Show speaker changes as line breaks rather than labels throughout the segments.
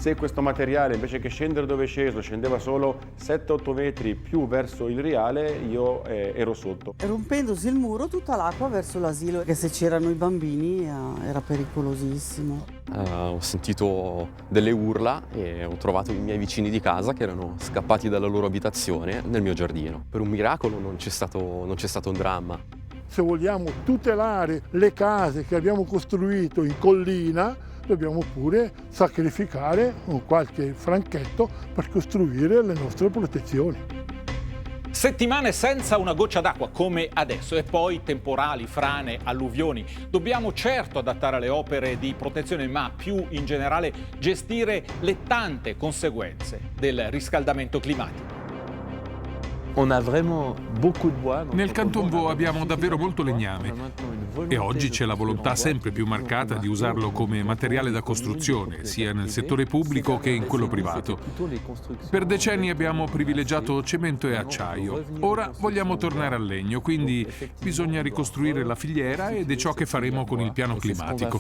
Se questo materiale invece che scendere dove è sceso scendeva solo 7-8 metri più verso il riale, io ero sotto.
Rompendosi il muro, tutta l'acqua verso l'asilo, che se c'erano i bambini era pericolosissimo.
Ho sentito delle urla e ho trovato i miei vicini di casa che erano scappati dalla loro abitazione nel mio giardino. Per un miracolo non c'è stato un dramma.
Se vogliamo tutelare le case che abbiamo costruito in collina, dobbiamo pure sacrificare qualche franchetto per costruire le nostre protezioni.
Settimane senza una goccia d'acqua come adesso e poi temporali, frane, alluvioni. Dobbiamo certo adattare le opere di protezione, ma più in generale gestire le tante conseguenze del riscaldamento climatico.
Nel Canton Vaud abbiamo davvero molto legname e oggi c'è la volontà sempre più marcata di usarlo come materiale da costruzione, sia nel settore pubblico che in quello privato. Per decenni abbiamo privilegiato cemento e acciaio. Ora vogliamo tornare al legno, quindi bisogna ricostruire la filiera ed è ciò che faremo con il piano climatico.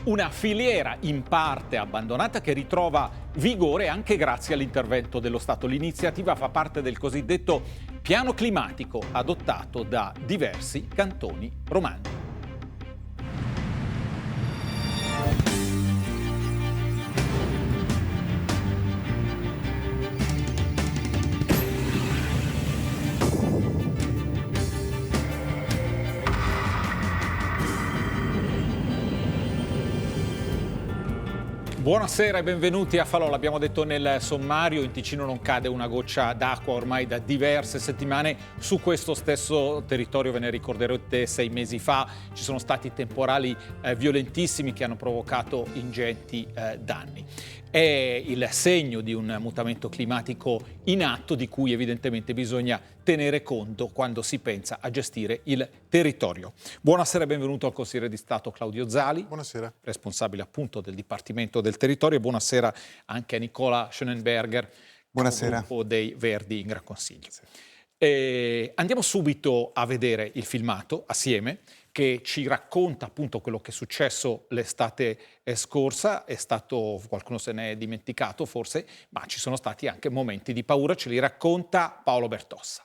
Una filiera in parte abbandonata che ritrova vigore anche grazie all'intervento dello Stato. L'iniziativa fa parte del cosiddetto piano climatico adottato da diversi cantoni romani. Buonasera e benvenuti a Falò. L'abbiamo detto nel sommario, in Ticino non cade una goccia d'acqua ormai da diverse settimane. Su questo stesso territorio, ve ne ricorderete, 6 mesi fa ci sono stati temporali violentissimi che hanno provocato ingenti danni. È il segno di un mutamento climatico in atto di cui evidentemente bisogna tenere conto quando si pensa a gestire il territorio. Buonasera e benvenuto al consigliere di Stato Claudio Zali. Buonasera. Responsabile appunto del Dipartimento del Territorio. Buonasera anche a Nicola Schönenberger. Buonasera. Gruppo dei Verdi in Gran Consiglio. Andiamo subito a vedere il filmato assieme, che ci racconta appunto quello che è successo l'estate scorsa. Qualcuno se ne è dimenticato forse, ma ci sono stati anche momenti di paura. Ce li racconta Paolo Bertossa.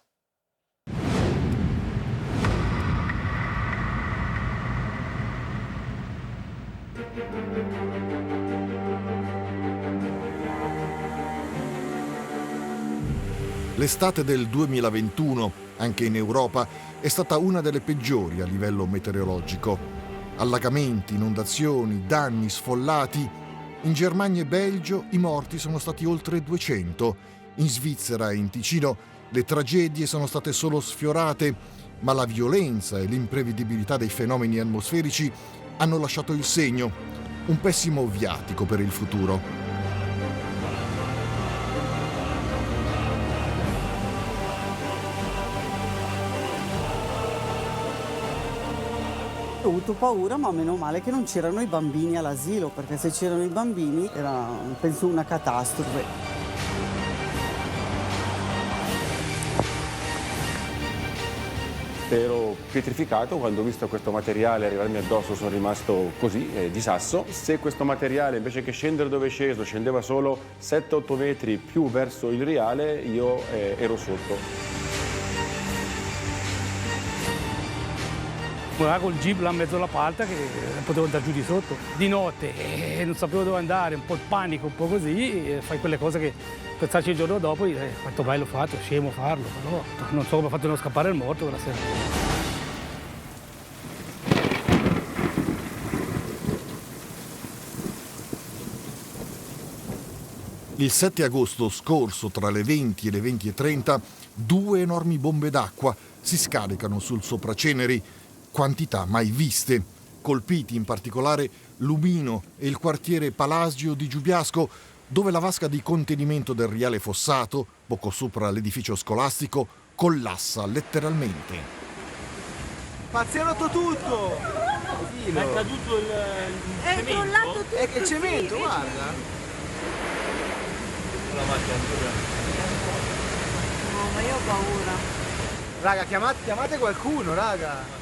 L'estate del 2021, anche in Europa, è stata una delle peggiori a livello meteorologico. Allagamenti, inondazioni, danni, sfollati. In Germania e Belgio i morti sono stati oltre 200. In Svizzera e in Ticino le tragedie sono state solo sfiorate, ma la violenza e l'imprevedibilità dei fenomeni atmosferici hanno lasciato il segno, un pessimo viatico per il futuro.
Ho avuto paura, ma meno male che non c'erano i bambini all'asilo, perché se c'erano i bambini era, penso, una catastrofe.
Ero pietrificato quando ho visto questo materiale arrivarmi addosso, sono rimasto così, di sasso. Se questo materiale invece che scendere dove è sceso scendeva solo 7-8 metri più verso il riale, io ero sotto.
Col jeep là in mezzo alla palta che potevo andare giù di sotto di notte e non sapevo dove andare, un po' il panico, un po' così, e fai quelle cose che pensarci il giorno dopo e quanto mai l'ho fatto, scemo farlo, però non so come ho fatto a non scappare il morto quella sera.
Il 7 agosto scorso, tra le 20 e le 20:30, 2 enormi bombe d'acqua si scaricano sul Sopraceneri, quantità mai viste. Colpiti in particolare Lumino e il quartiere Palasio di Giubiasco, dove la vasca di contenimento del riale Fossato, poco sopra l'edificio scolastico, collassa letteralmente.
Ma si è rotto tutto!
È caduto il
cemento? È crollato tutto! È che il cemento, guarda!
No, ma io ho paura.
Raga, chiamate qualcuno, raga!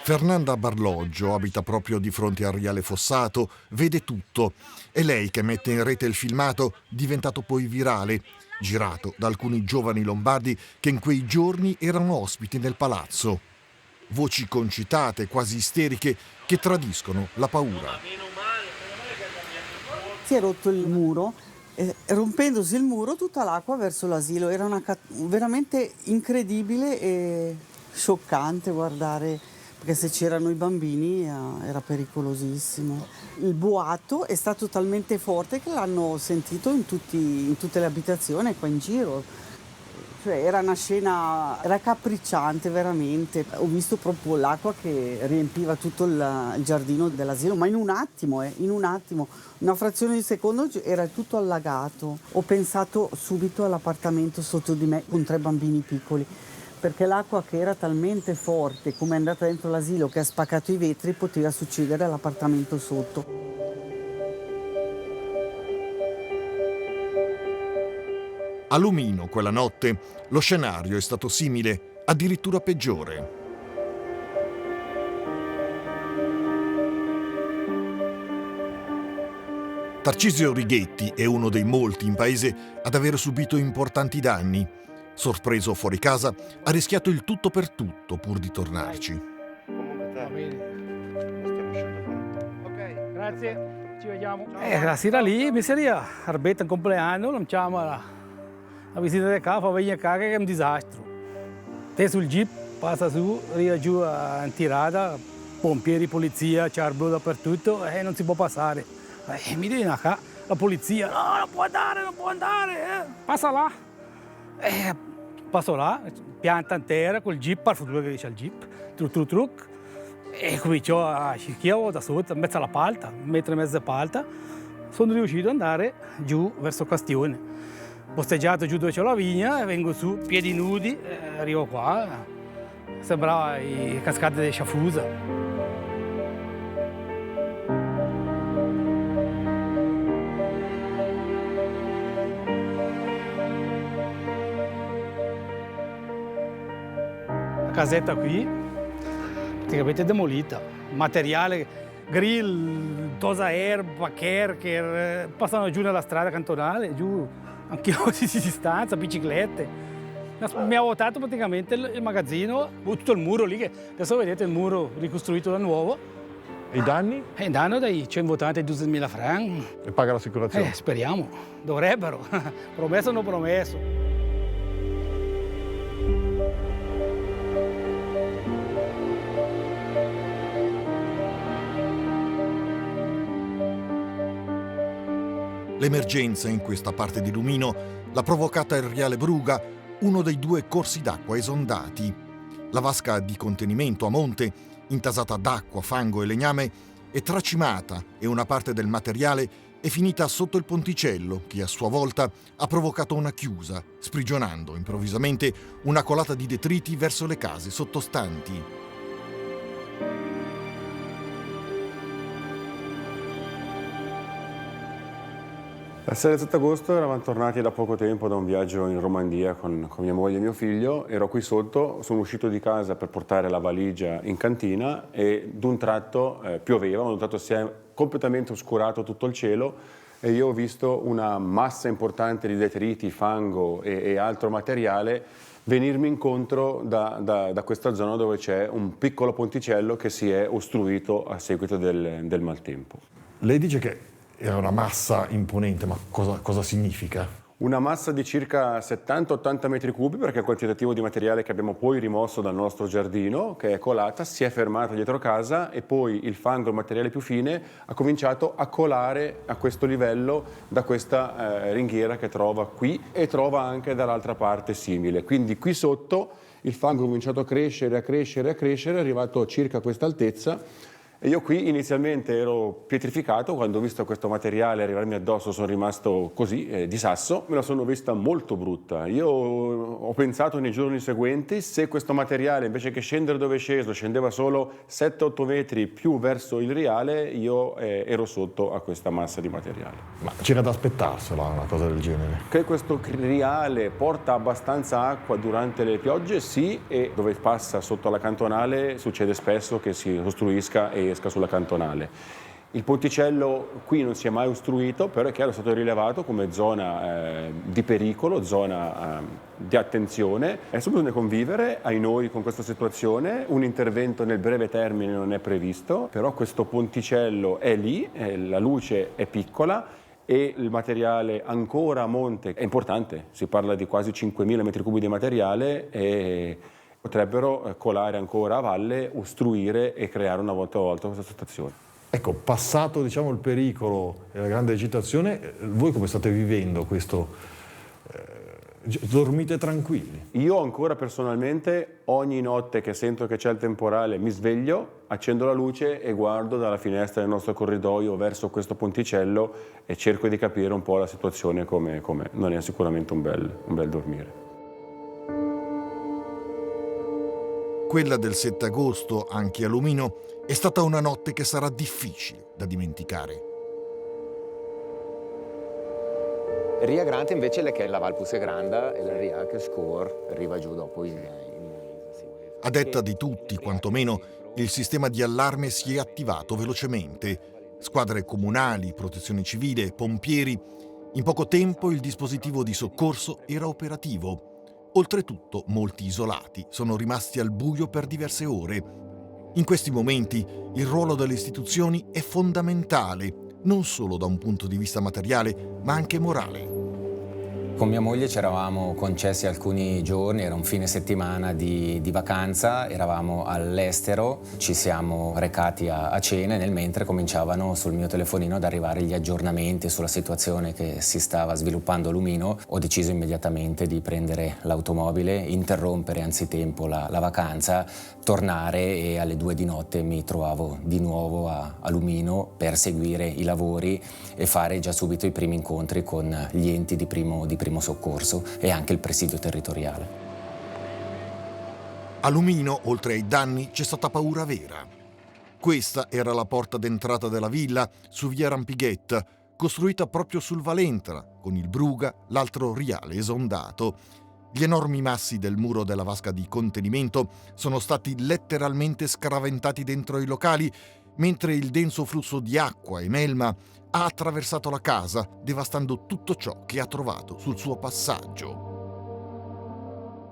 Fernanda Barloggio abita proprio di fronte al Riale Fossato, vede tutto. È lei che mette in rete il filmato, diventato poi virale, girato da alcuni giovani lombardi che in quei giorni erano ospiti nel palazzo. Voci concitate, quasi isteriche, che tradiscono la paura.
Si è rotto il muro, rompendosi il muro tutta l'acqua verso l'asilo. Era veramente incredibile e scioccante guardare, perché se c'erano i bambini era pericolosissimo. Il boato è stato talmente forte che l'hanno sentito in tutte le abitazioni qua in giro. Cioè, era una scena raccapricciante veramente. Ho visto proprio l'acqua che riempiva tutto il giardino dell'asilo, ma in un attimo, una frazione di secondo era tutto allagato. Ho pensato subito all'appartamento sotto di me con 3 bambini piccoli, perché l'acqua che era talmente forte, come è andata dentro l'asilo, che ha spaccato i vetri, poteva succedere all'appartamento sotto.
A Lumino, quella notte, lo scenario è stato simile, addirittura peggiore. Tarcisio Righetti è uno dei molti in paese ad aver subito importanti danni. Sorpreso fuori casa, ha rischiato il tutto per tutto pur di tornarci.
Ok, grazie, ci vediamo. La sera lì, mi seria, arbetta un compleanno, non chiama la visita di casa, fa venire a casa che è un disastro. Te sul jeep, passa su, arriva giù a tirata, pompieri, polizia, c'è il blu dappertutto e non si può passare. Mi dice qua, la polizia, no, non può andare, passa là. Passo là, pianta in terra col jeep, per fortuna che dice il jeep, truc, e cominciò a scicchiare da sotto, in mezzo alla palta, 1,5 metri di palta. Sono riuscito ad andare giù verso Castione. Posteggiato giù dove c'è la vigna, vengo su, piedi nudi, arrivo qua, sembrava i cascate di Sciafusa. Casetta qui, praticamente demolita, materiale, grill, tosa erba, kercher, passano giù nella strada cantonale, giù a chilometri di distanza, biciclette. Mi ha vuotato praticamente il magazzino, tutto il muro lì, che adesso vedete il muro ricostruito da nuovo.
E i danni?
Il danno dai 180.000 francs.
E paga l'assicurazione?
Speriamo, dovrebbero, promesso o non promesso.
L'emergenza in questa parte di Lumino l'ha provocata il Riale Bruga, uno dei 2 corsi d'acqua esondati. La vasca di contenimento a monte, intasata d'acqua, fango e legname, è tracimata e una parte del materiale è finita sotto il ponticello, che a sua volta ha provocato una chiusa, sprigionando improvvisamente una colata di detriti verso le case sottostanti.
La sera del 7 agosto eravamo tornati da poco tempo da un viaggio in Romandia con mia moglie e mio figlio. Ero qui sotto, sono uscito di casa per portare la valigia in cantina e d'un tratto pioveva, d'un tratto si è completamente oscurato tutto il cielo e io ho visto una massa importante di detriti, fango e altro materiale venirmi incontro da questa zona dove c'è un piccolo ponticello che si è ostruito a seguito del maltempo.
Lei dice che era una massa imponente, ma cosa significa?
Una massa di circa 70-80 metri cubi, perché è il quantitativo di materiale che abbiamo poi rimosso dal nostro giardino, che è colata, si è fermata dietro casa e poi il fango, il materiale più fine, ha cominciato a colare a questo livello da questa ringhiera che trova qui e trova anche dall'altra parte simile. Quindi qui sotto il fango ha cominciato a crescere, è arrivato a circa questa altezza E io qui inizialmente ero pietrificato, quando ho visto questo materiale arrivarmi addosso sono rimasto così, di sasso, me la sono vista molto brutta. Io ho pensato nei giorni seguenti, se questo materiale invece che scendere dove è sceso, scendeva solo 7-8 metri più verso il riale, io ero sotto a questa massa di materiale.
Ma c'era da aspettarsela una cosa del genere?
Che questo riale porta abbastanza acqua durante le piogge, sì, e dove passa sotto la cantonale succede spesso che si ostruisca e esca sulla cantonale. Il ponticello qui non si è mai ostruito, però è chiaro è stato rilevato come zona di pericolo, zona di attenzione. Adesso bisogna convivere, ai noi, con questa situazione. Un intervento nel breve termine non è previsto, però questo ponticello è lì, la luce è piccola e il materiale ancora a monte è importante. Si parla di quasi 5.000 metri cubi di materiale e potrebbero colare ancora a valle, ostruire e creare una volta a volta questa situazione.
Ecco, passato diciamo il pericolo e la grande agitazione, voi come state vivendo questo? Dormite tranquilli?
Io ancora personalmente ogni notte che sento che c'è il temporale mi sveglio, accendo la luce e guardo dalla finestra del nostro corridoio verso questo ponticello e cerco di capire un po' la situazione com'è. Non è sicuramente un bel dormire.
Quella del 7 agosto, anche a Lumino, è stata una notte che sarà difficile da dimenticare.
Ria Grande invece è che la Val Pussegranda e la Ria che score arriva giù dopo
A detta di tutti, quantomeno, il sistema di allarme si è attivato velocemente. Squadre comunali, protezione civile, pompieri. In poco tempo il dispositivo di soccorso era operativo. Oltretutto, molti isolati sono rimasti al buio per diverse ore. In questi momenti il ruolo delle istituzioni è fondamentale, non solo da un punto di vista materiale, ma anche morale.
Con mia moglie ci eravamo concessi alcuni giorni, era un fine settimana di vacanza, eravamo all'estero, ci siamo recati a cena e nel mentre cominciavano sul mio telefonino ad arrivare gli aggiornamenti sulla situazione che si stava sviluppando a Lumino. Ho deciso immediatamente di prendere l'automobile, interrompere anzitempo la vacanza, tornare e alle 2 di notte mi trovavo di nuovo a Lumino per seguire i lavori e fare già subito i primi incontri con gli enti di primo soccorso e anche il presidio territoriale.
A Lumino, oltre ai danni, c'è stata paura vera. Questa era la porta d'entrata della villa su via Rampighet, costruita proprio sul Valentra, con il Bruga, l'altro riale esondato. Gli enormi massi del muro della vasca di contenimento sono stati letteralmente scaraventati dentro i locali, mentre il denso flusso di acqua e melma ha attraversato la casa, devastando tutto ciò che ha trovato sul suo passaggio.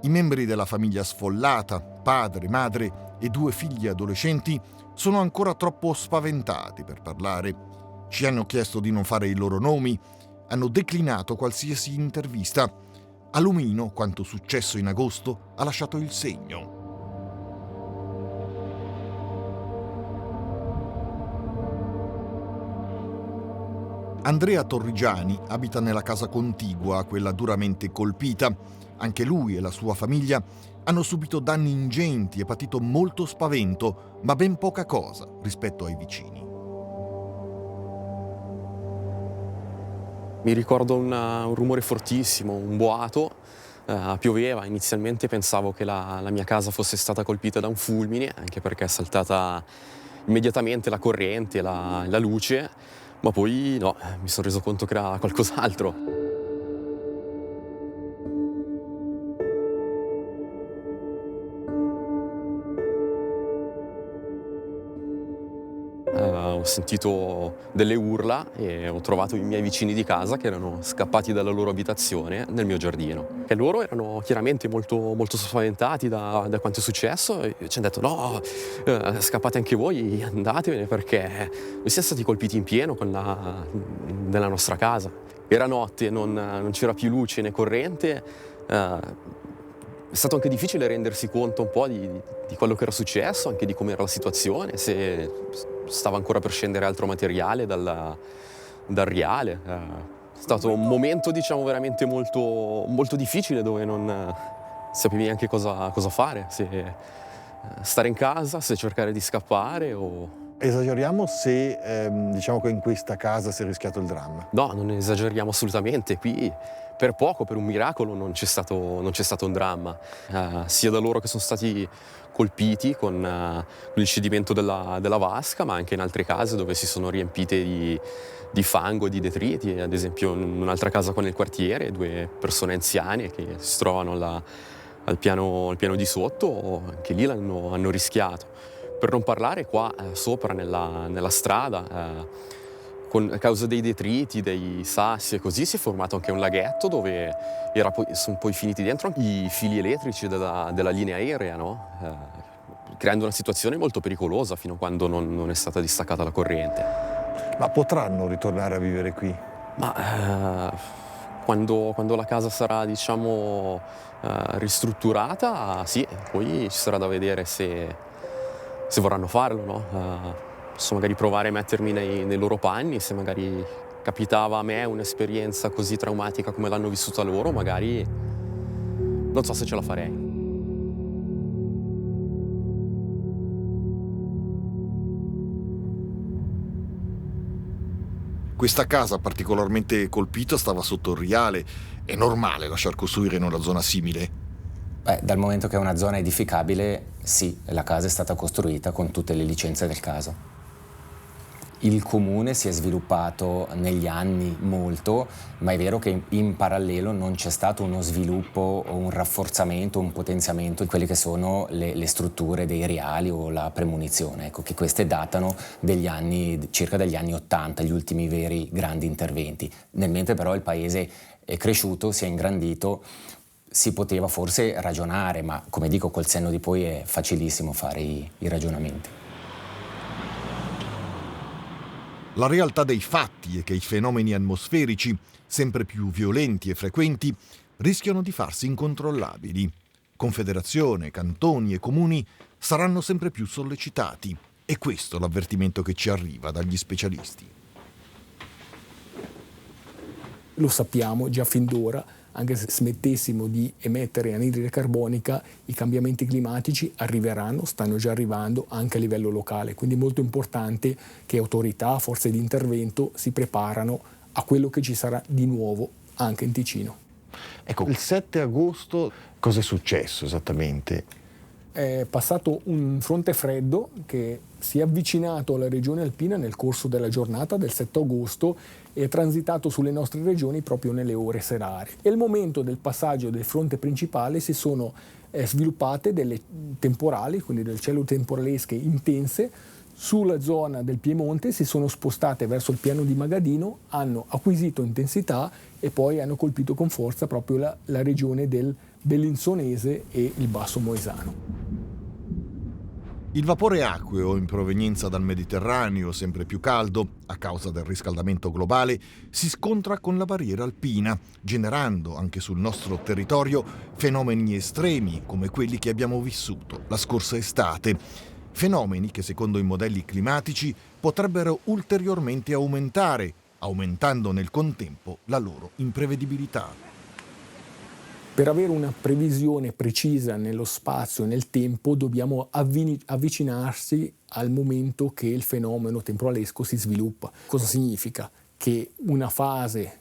I membri della famiglia sfollata, padre, madre e 2 figli adolescenti, sono ancora troppo spaventati per parlare. Ci hanno chiesto di non fare i loro nomi, hanno declinato qualsiasi intervista. A Lumino, quanto successo in agosto ha lasciato il segno. Andrea Torrigiani abita nella casa contigua a quella duramente colpita. Anche lui e la sua famiglia hanno subito danni ingenti e patito molto spavento, ma ben poca cosa rispetto ai vicini.
Mi ricordo un rumore fortissimo, un boato, pioveva, inizialmente pensavo che la mia casa fosse stata colpita da un fulmine, anche perché è saltata immediatamente la corrente, la luce, ma poi no, mi sono reso conto che era qualcos'altro. Ho sentito delle urla e ho trovato i miei vicini di casa che erano scappati dalla loro abitazione nel mio giardino. E loro erano chiaramente molto spaventati da quanto è successo e ci hanno detto no, scappate anche voi, andatevene perché noi siamo stati colpiti in pieno nella nostra casa. Era notte, non c'era più luce né corrente. È stato anche difficile rendersi conto un po' di quello che era successo, anche di com'era la situazione, se stava ancora per scendere altro materiale dal riale. È stato un momento, diciamo, veramente molto difficile dove non sapevi neanche cosa fare, se stare in casa, se cercare di scappare o
Esageriamo se diciamo che in questa casa si è rischiato il dramma?
No, non esageriamo assolutamente. Qui per poco, per un miracolo, non c'è stato un dramma. Sia da loro che sono stati colpiti con il cedimento della vasca, ma anche in altre case dove si sono riempite di fango e di detriti. Ad esempio in un'altra casa qua nel quartiere, 2 persone anziane che si trovano al piano di sotto, anche lì hanno rischiato. Per non parlare qua sopra nella strada, a causa dei detriti, dei sassi e così, si è formato anche un laghetto dove sono poi finiti dentro anche i fili elettrici della linea aerea, no? Creando una situazione molto pericolosa fino a quando non è stata distaccata la corrente.
Ma potranno ritornare a vivere qui?
Ma quando la casa sarà, diciamo, ristrutturata, sì, poi ci sarà da vedere se vorranno farlo, no? Posso magari provare a mettermi nei loro panni, se magari capitava a me un'esperienza così traumatica come l'hanno vissuta loro, magari non so se ce la farei.
Questa casa particolarmente colpita stava sotto il Riale. È normale lasciar costruire in una zona simile?
Dal momento che è una zona edificabile, sì, la casa è stata costruita con tutte le licenze del caso. Il comune si è sviluppato negli anni molto, ma è vero che in parallelo non c'è stato uno sviluppo o un rafforzamento, un potenziamento di quelle che sono le strutture dei Riali o la premunizione, ecco, che queste datano circa dagli anni 80, gli ultimi veri grandi interventi. Nel mentre però il paese è cresciuto, si è ingrandito, si poteva forse ragionare, ma come dico col senno di poi è facilissimo fare i ragionamenti.
La realtà dei fatti è che i fenomeni atmosferici, sempre più violenti e frequenti, rischiano di farsi incontrollabili. Confederazione, cantoni e comuni saranno sempre più sollecitati. È questo l'avvertimento che ci arriva dagli specialisti.
Lo sappiamo già fin d'ora, anche se smettessimo di emettere anidride carbonica, i cambiamenti climatici arriveranno, stanno già arrivando anche a livello locale. Quindi è molto importante che autorità, forze di intervento si preparano a quello che ci sarà di nuovo anche in Ticino.
Ecco, il 7 agosto cosa è successo esattamente?
È passato un fronte freddo che si è avvicinato alla regione alpina nel corso della giornata del 7 agosto e è transitato sulle nostre regioni proprio nelle ore serali. E al momento del passaggio del fronte principale si sono sviluppate delle temporali, quindi delle cellule temporalesche intense, sulla zona del Piemonte, si sono spostate verso il piano di Magadino, hanno acquisito intensità e poi hanno colpito con forza proprio la regione del Bellinzonese e il Basso Moesano.
Il vapore acqueo in provenienza dal Mediterraneo, sempre più caldo, a causa del riscaldamento globale, si scontra con la barriera alpina, generando anche sul nostro territorio fenomeni estremi come quelli che abbiamo vissuto la scorsa estate. Fenomeni che, secondo i modelli climatici, potrebbero ulteriormente aumentare, aumentando nel contempo la loro imprevedibilità.
Per avere una previsione precisa nello spazio e nel tempo dobbiamo avvicinarsi al momento che il fenomeno temporalesco si sviluppa. Cosa significa? Che una fase,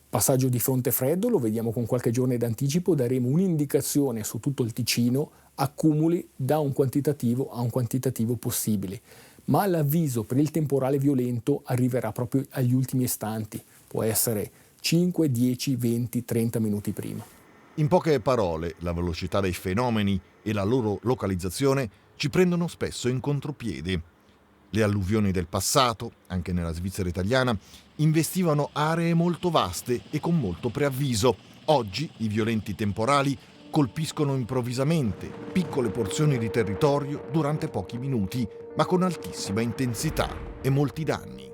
passaggio di fronte freddo, lo vediamo con qualche giorno d'anticipo, daremo un'indicazione su tutto il Ticino, accumuli da un quantitativo a un quantitativo possibile. Ma l'avviso per il temporale violento arriverà proprio agli ultimi istanti, può essere 5, 10, 20, 30 minuti prima.
In poche parole, la velocità dei fenomeni e la loro localizzazione ci prendono spesso in contropiede. Le alluvioni del passato, anche nella Svizzera italiana, investivano aree molto vaste e con molto preavviso. Oggi i violenti temporali colpiscono improvvisamente piccole porzioni di territorio durante pochi minuti, ma con altissima intensità e molti danni.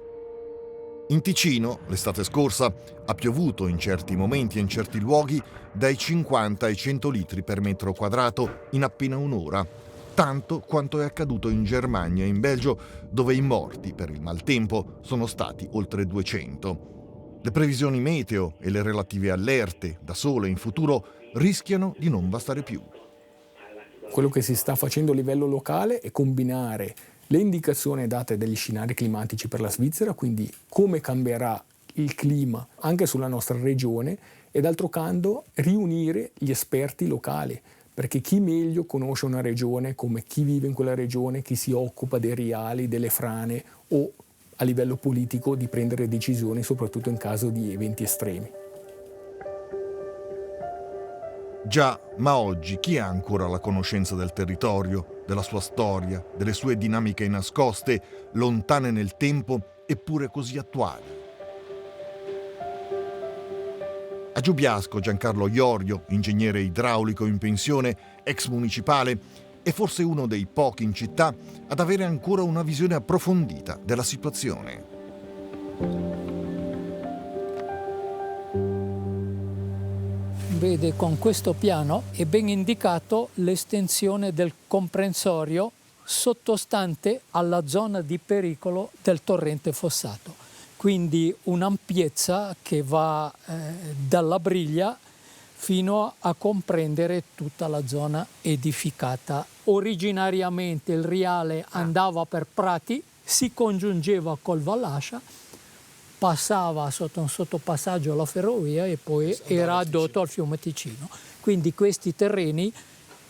In Ticino, l'estate scorsa, ha piovuto in certi momenti e in certi luoghi dai 50 ai 100 litri per metro quadrato in appena un'ora, tanto quanto è accaduto in Germania e in Belgio, dove i morti per il maltempo sono stati oltre 200. Le previsioni meteo e le relative allerte, da sole in futuro, rischiano di non bastare più.
Quello che si sta facendo a livello locale è combinare le indicazioni date dagli scenari climatici per la Svizzera, quindi come cambierà il clima anche sulla nostra regione, e d'altro canto riunire gli esperti locali, perché chi meglio conosce una regione come chi vive in quella regione, chi si occupa dei riali, delle frane o a livello politico di prendere decisioni soprattutto in caso di eventi estremi.
Già, ma oggi chi ha ancora la conoscenza del territorio, della sua storia, delle sue dinamiche nascoste, lontane nel tempo eppure così attuali? A Giubiasco Giancarlo Iorio, ingegnere idraulico in pensione, ex municipale, è forse uno dei pochi in città ad avere ancora una visione approfondita della situazione.
Vede, con questo piano è ben indicato l'estensione del comprensorio sottostante alla zona di pericolo del torrente Fossato. Quindi un'ampiezza che va dalla Briglia fino a comprendere tutta la zona edificata. Originariamente il riale andava per Prati, si congiungeva col Vallascia, passava sotto un sottopassaggio alla ferrovia e poi era addotto al fiume Ticino. Quindi questi terreni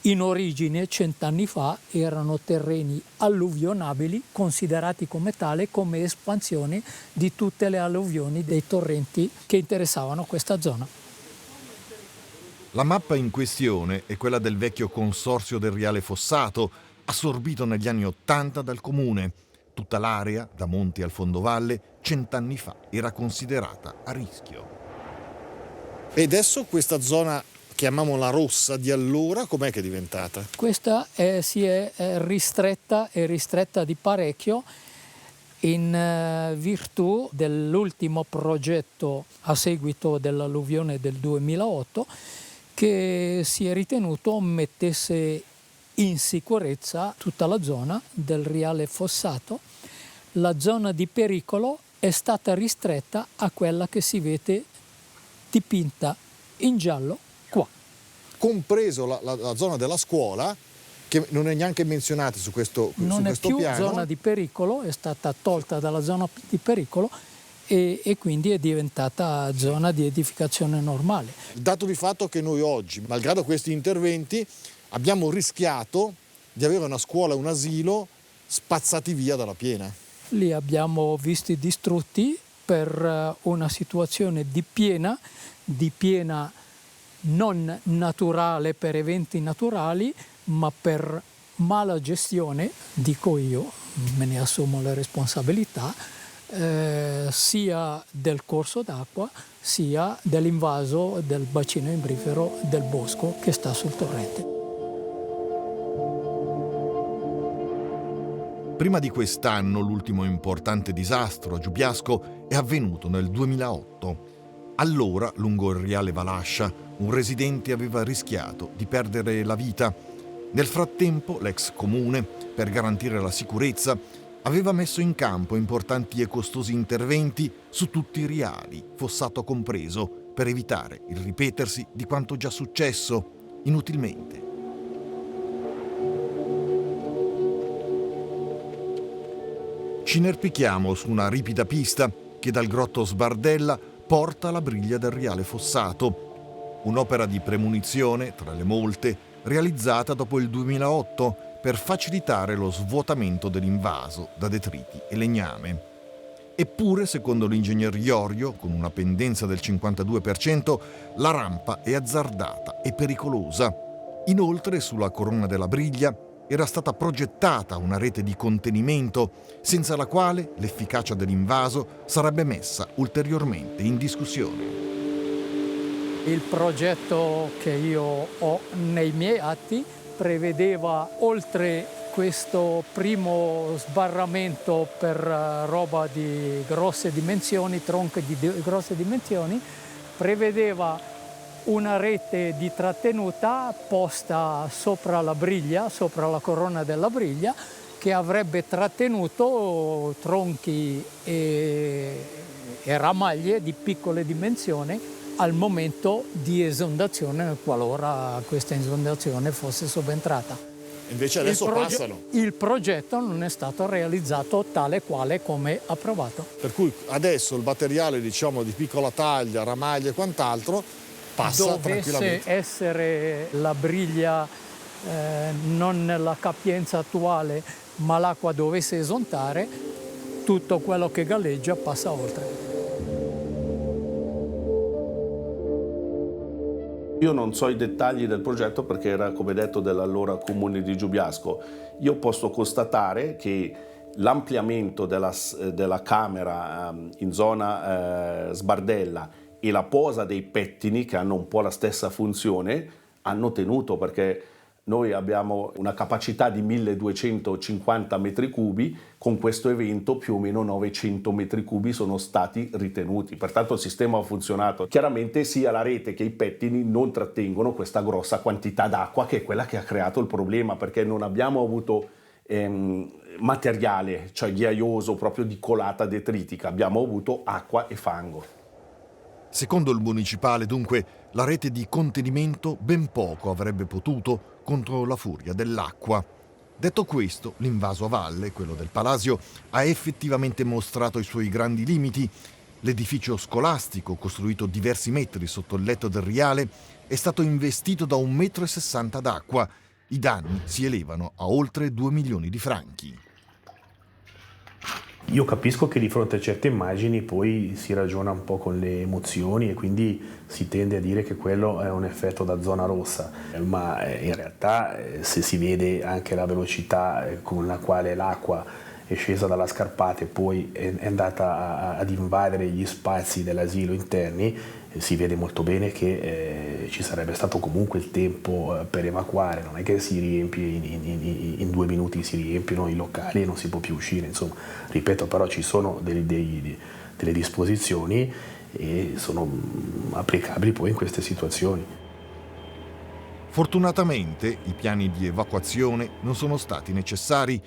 in origine 100 anni fa erano terreni alluvionabili, considerati come tale, come espansione di tutte le alluvioni dei torrenti che interessavano questa zona.
La mappa in questione è quella del vecchio consorzio del Riale Fossato, assorbito negli anni '80 dal comune. Tutta l'area, da Monti al fondovalle, 100 anni fa era considerata a rischio.
E adesso questa zona, chiamiamola rossa, di allora, com'è che è diventata?
Questa si è ristretta di parecchio in virtù dell'ultimo progetto a seguito dell'alluvione del 2008 che si è ritenuto mettesse in sicurezza tutta la zona del Riale Fossato. La zona di pericolo è stata ristretta a quella che si vede dipinta in giallo qua.
Compreso la zona della scuola, che non è neanche menzionata su questo piano.
Non è più zona di pericolo, è stata tolta dalla zona di pericolo e quindi è diventata zona di edificazione normale.
Il dato di fatto che noi oggi, malgrado questi interventi, abbiamo rischiato di avere una scuola e un asilo spazzati via dalla piena.
Li abbiamo visti distrutti per una situazione di piena non naturale per eventi naturali, ma per mala gestione, dico io, me ne assumo le responsabilità, sia del corso d'acqua sia dell'invaso del bacino imbrifero del bosco che sta sul torrente.
Prima di quest'anno l'ultimo importante disastro a Giubiasco è avvenuto nel 2008. Allora, lungo il Riale Vallascia, un residente aveva rischiato di perdere la vita. Nel frattempo, l'ex comune, per garantire la sicurezza, aveva messo in campo importanti e costosi interventi su tutti i riali, Fossato compreso, per evitare il ripetersi di quanto già successo, inutilmente. Ci inerpichiamo su una ripida pista che dal grotto Sbardella porta alla briglia del Riale Fossato, un'opera di premunizione, tra le molte, realizzata dopo il 2008 per facilitare lo svuotamento dell'invaso da detriti e legname. Eppure, secondo l'ingegner Iorio, con una pendenza del 52%, la rampa è azzardata e pericolosa. Inoltre, sulla corona della briglia era stata progettata una rete di contenimento, senza la quale l'efficacia dell'invaso sarebbe messa ulteriormente in discussione.
Il progetto che io ho nei miei atti prevedeva, oltre questo primo sbarramento per roba di grosse dimensioni, tronche di grosse dimensioni, prevedeva una rete di trattenuta posta sopra la briglia, sopra la corona della briglia, che avrebbe trattenuto tronchi e ramaglie di piccole dimensioni al momento di esondazione, qualora questa esondazione fosse subentrata.
Invece adesso passano.
Il progetto non è stato realizzato tale quale come approvato.
Per cui adesso il materiale, diciamo, di piccola taglia, ramaglia e quant'altro passa tranquillamente.
Dovesse essere la briglia non nella capienza attuale, ma l'acqua dovesse esontare, tutto quello che galleggia passa oltre.
Io non so i dettagli del progetto perché era, come detto, dell'allora comune di Giubiasco. Io posso constatare che l'ampliamento della camera in zona Sbardella e la posa dei pettini, che hanno un po' la stessa funzione, hanno tenuto, perché noi abbiamo una capacità di 1250 metri cubi, con questo evento più o meno 900 metri cubi sono stati ritenuti, pertanto il sistema ha funzionato. Chiaramente sia la rete che i pettini non trattengono questa grossa quantità d'acqua, che è quella che ha creato il problema, perché non abbiamo avuto materiale, cioè ghiaioso proprio di colata detritica, abbiamo avuto acqua e fango.
Secondo il municipale, dunque, la rete di contenimento ben poco avrebbe potuto contro la furia dell'acqua. Detto questo, l'invaso a valle, quello del Palasio, ha effettivamente mostrato i suoi grandi limiti. L'edificio scolastico, costruito diversi metri sotto il letto del Riale, è stato investito da 1,60 m d'acqua. I danni si elevano a oltre 2 milioni di franchi.
Io capisco che di fronte a certe immagini poi si ragiona un po' con le emozioni e quindi si tende a dire che quello è un effetto da zona rossa, ma in realtà se si vede anche la velocità con la quale l'acqua è scesa dalla scarpata e poi è andata ad invadere gli spazi dell'asilo interni, si vede molto bene che ci sarebbe stato comunque il tempo per evacuare, non è che si riempie in 2 minuti, si riempiono i locali e non si può più uscire, insomma, ripeto, però ci sono delle disposizioni e sono applicabili poi in queste situazioni.
Fortunatamente i piani di evacuazione non sono stati necessari,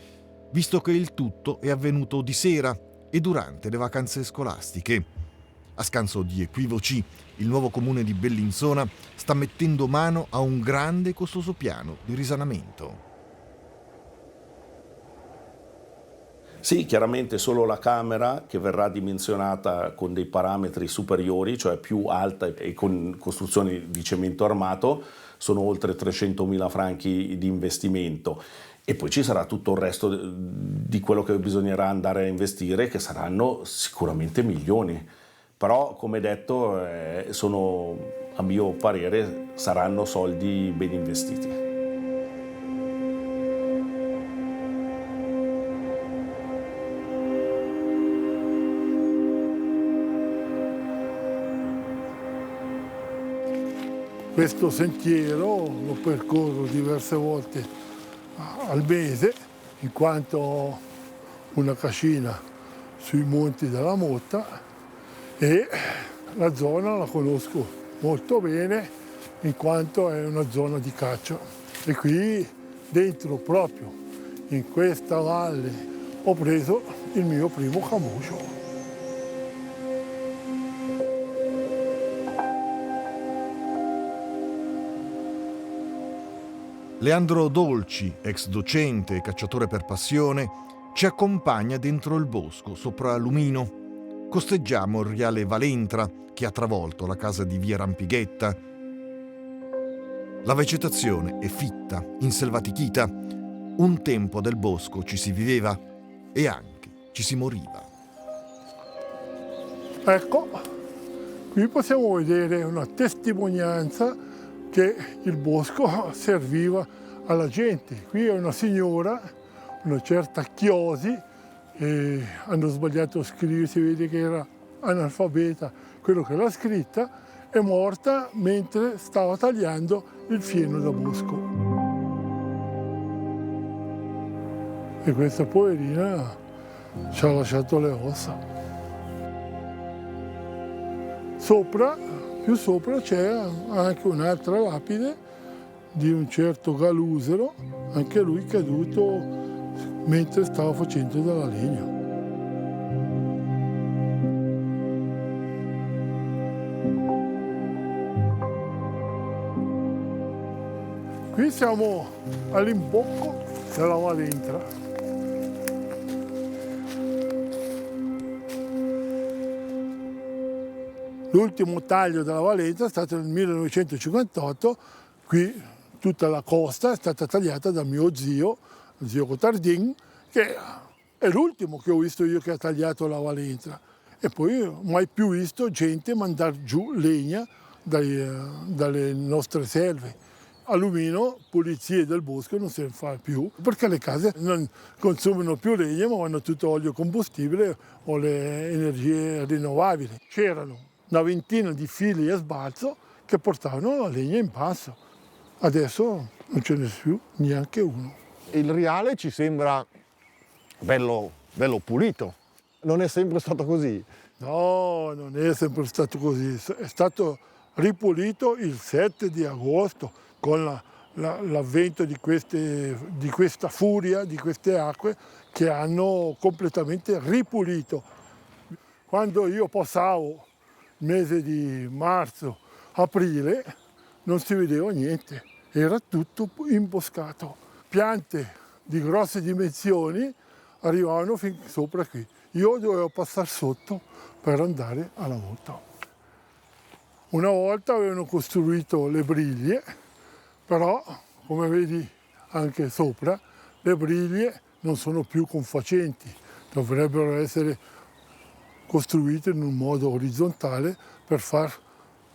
visto che il tutto è avvenuto di sera e durante le vacanze scolastiche. A scanso di equivoci, il nuovo comune di Bellinzona sta mettendo mano a un grande e costoso piano di risanamento.
Sì, chiaramente solo la camera, che verrà dimensionata con dei parametri superiori, cioè più alta e con costruzioni di cemento armato, sono oltre 300.000 franchi di investimento. E poi ci sarà tutto il resto di quello che bisognerà andare a investire, che saranno sicuramente milioni. Però, come detto, a mio parere, saranno soldi ben investiti.
Questo sentiero lo percorro diverse volte al mese, in quanto ho una cascina sui monti della Motta e la zona la conosco molto bene in quanto è una zona di caccia. E qui dentro, proprio in questa valle, ho preso il mio primo camoscio.
Leandro Dolci, ex docente e cacciatore per passione, ci accompagna dentro il bosco sopra Lumino. Costeggiamo il Riale Valentra, che ha travolto la casa di via Rampighetta. La vegetazione è fitta, inselvatichita. Un tempo del bosco ci si viveva e anche ci si moriva.
Ecco, qui possiamo vedere una testimonianza che il bosco serviva alla gente. Qui è una signora, una certa Chiosi, e hanno sbagliato a scrivere, si vede che era analfabeta, quello che l'ha scritta, è morta mentre stava tagliando il fieno da bosco. E questa poverina ci ha lasciato le ossa. Più sopra c'è anche un'altra lapide di un certo Galusero, anche lui caduto mentre stava facendo della legna. Qui siamo all'imbocco della Valentra. L'ultimo taglio della Valentra è stato nel 1958, qui tutta la costa è stata tagliata da mio zio Cotardin, che è l'ultimo che ho visto io che ha tagliato la Valentra. E poi mai più visto gente mandare giù legna dalle nostre selve. A Lumino pulizie del bosco non se ne fa più, perché le case non consumano più legna ma vanno tutto olio combustibile o le energie rinnovabili. C'erano una ventina di fili a sbalzo che portavano la legna in passo. Adesso non ce n'è più neanche uno.
Il Riale ci sembra bello pulito. Non è sempre stato così?
No, non è sempre stato così. È stato ripulito il 7 di agosto con l'avvento di questa furia, di queste acque che hanno completamente ripulito. Quando io passavo il mese di marzo, aprile, non si vedeva niente, era tutto imboscato. Piante di grosse dimensioni arrivavano fin sopra qui. Io dovevo passare sotto per andare alla moto. Una volta avevano costruito le briglie, però, come vedi anche sopra, le briglie non sono più confacenti, dovrebbero essere costruite in un modo orizzontale per far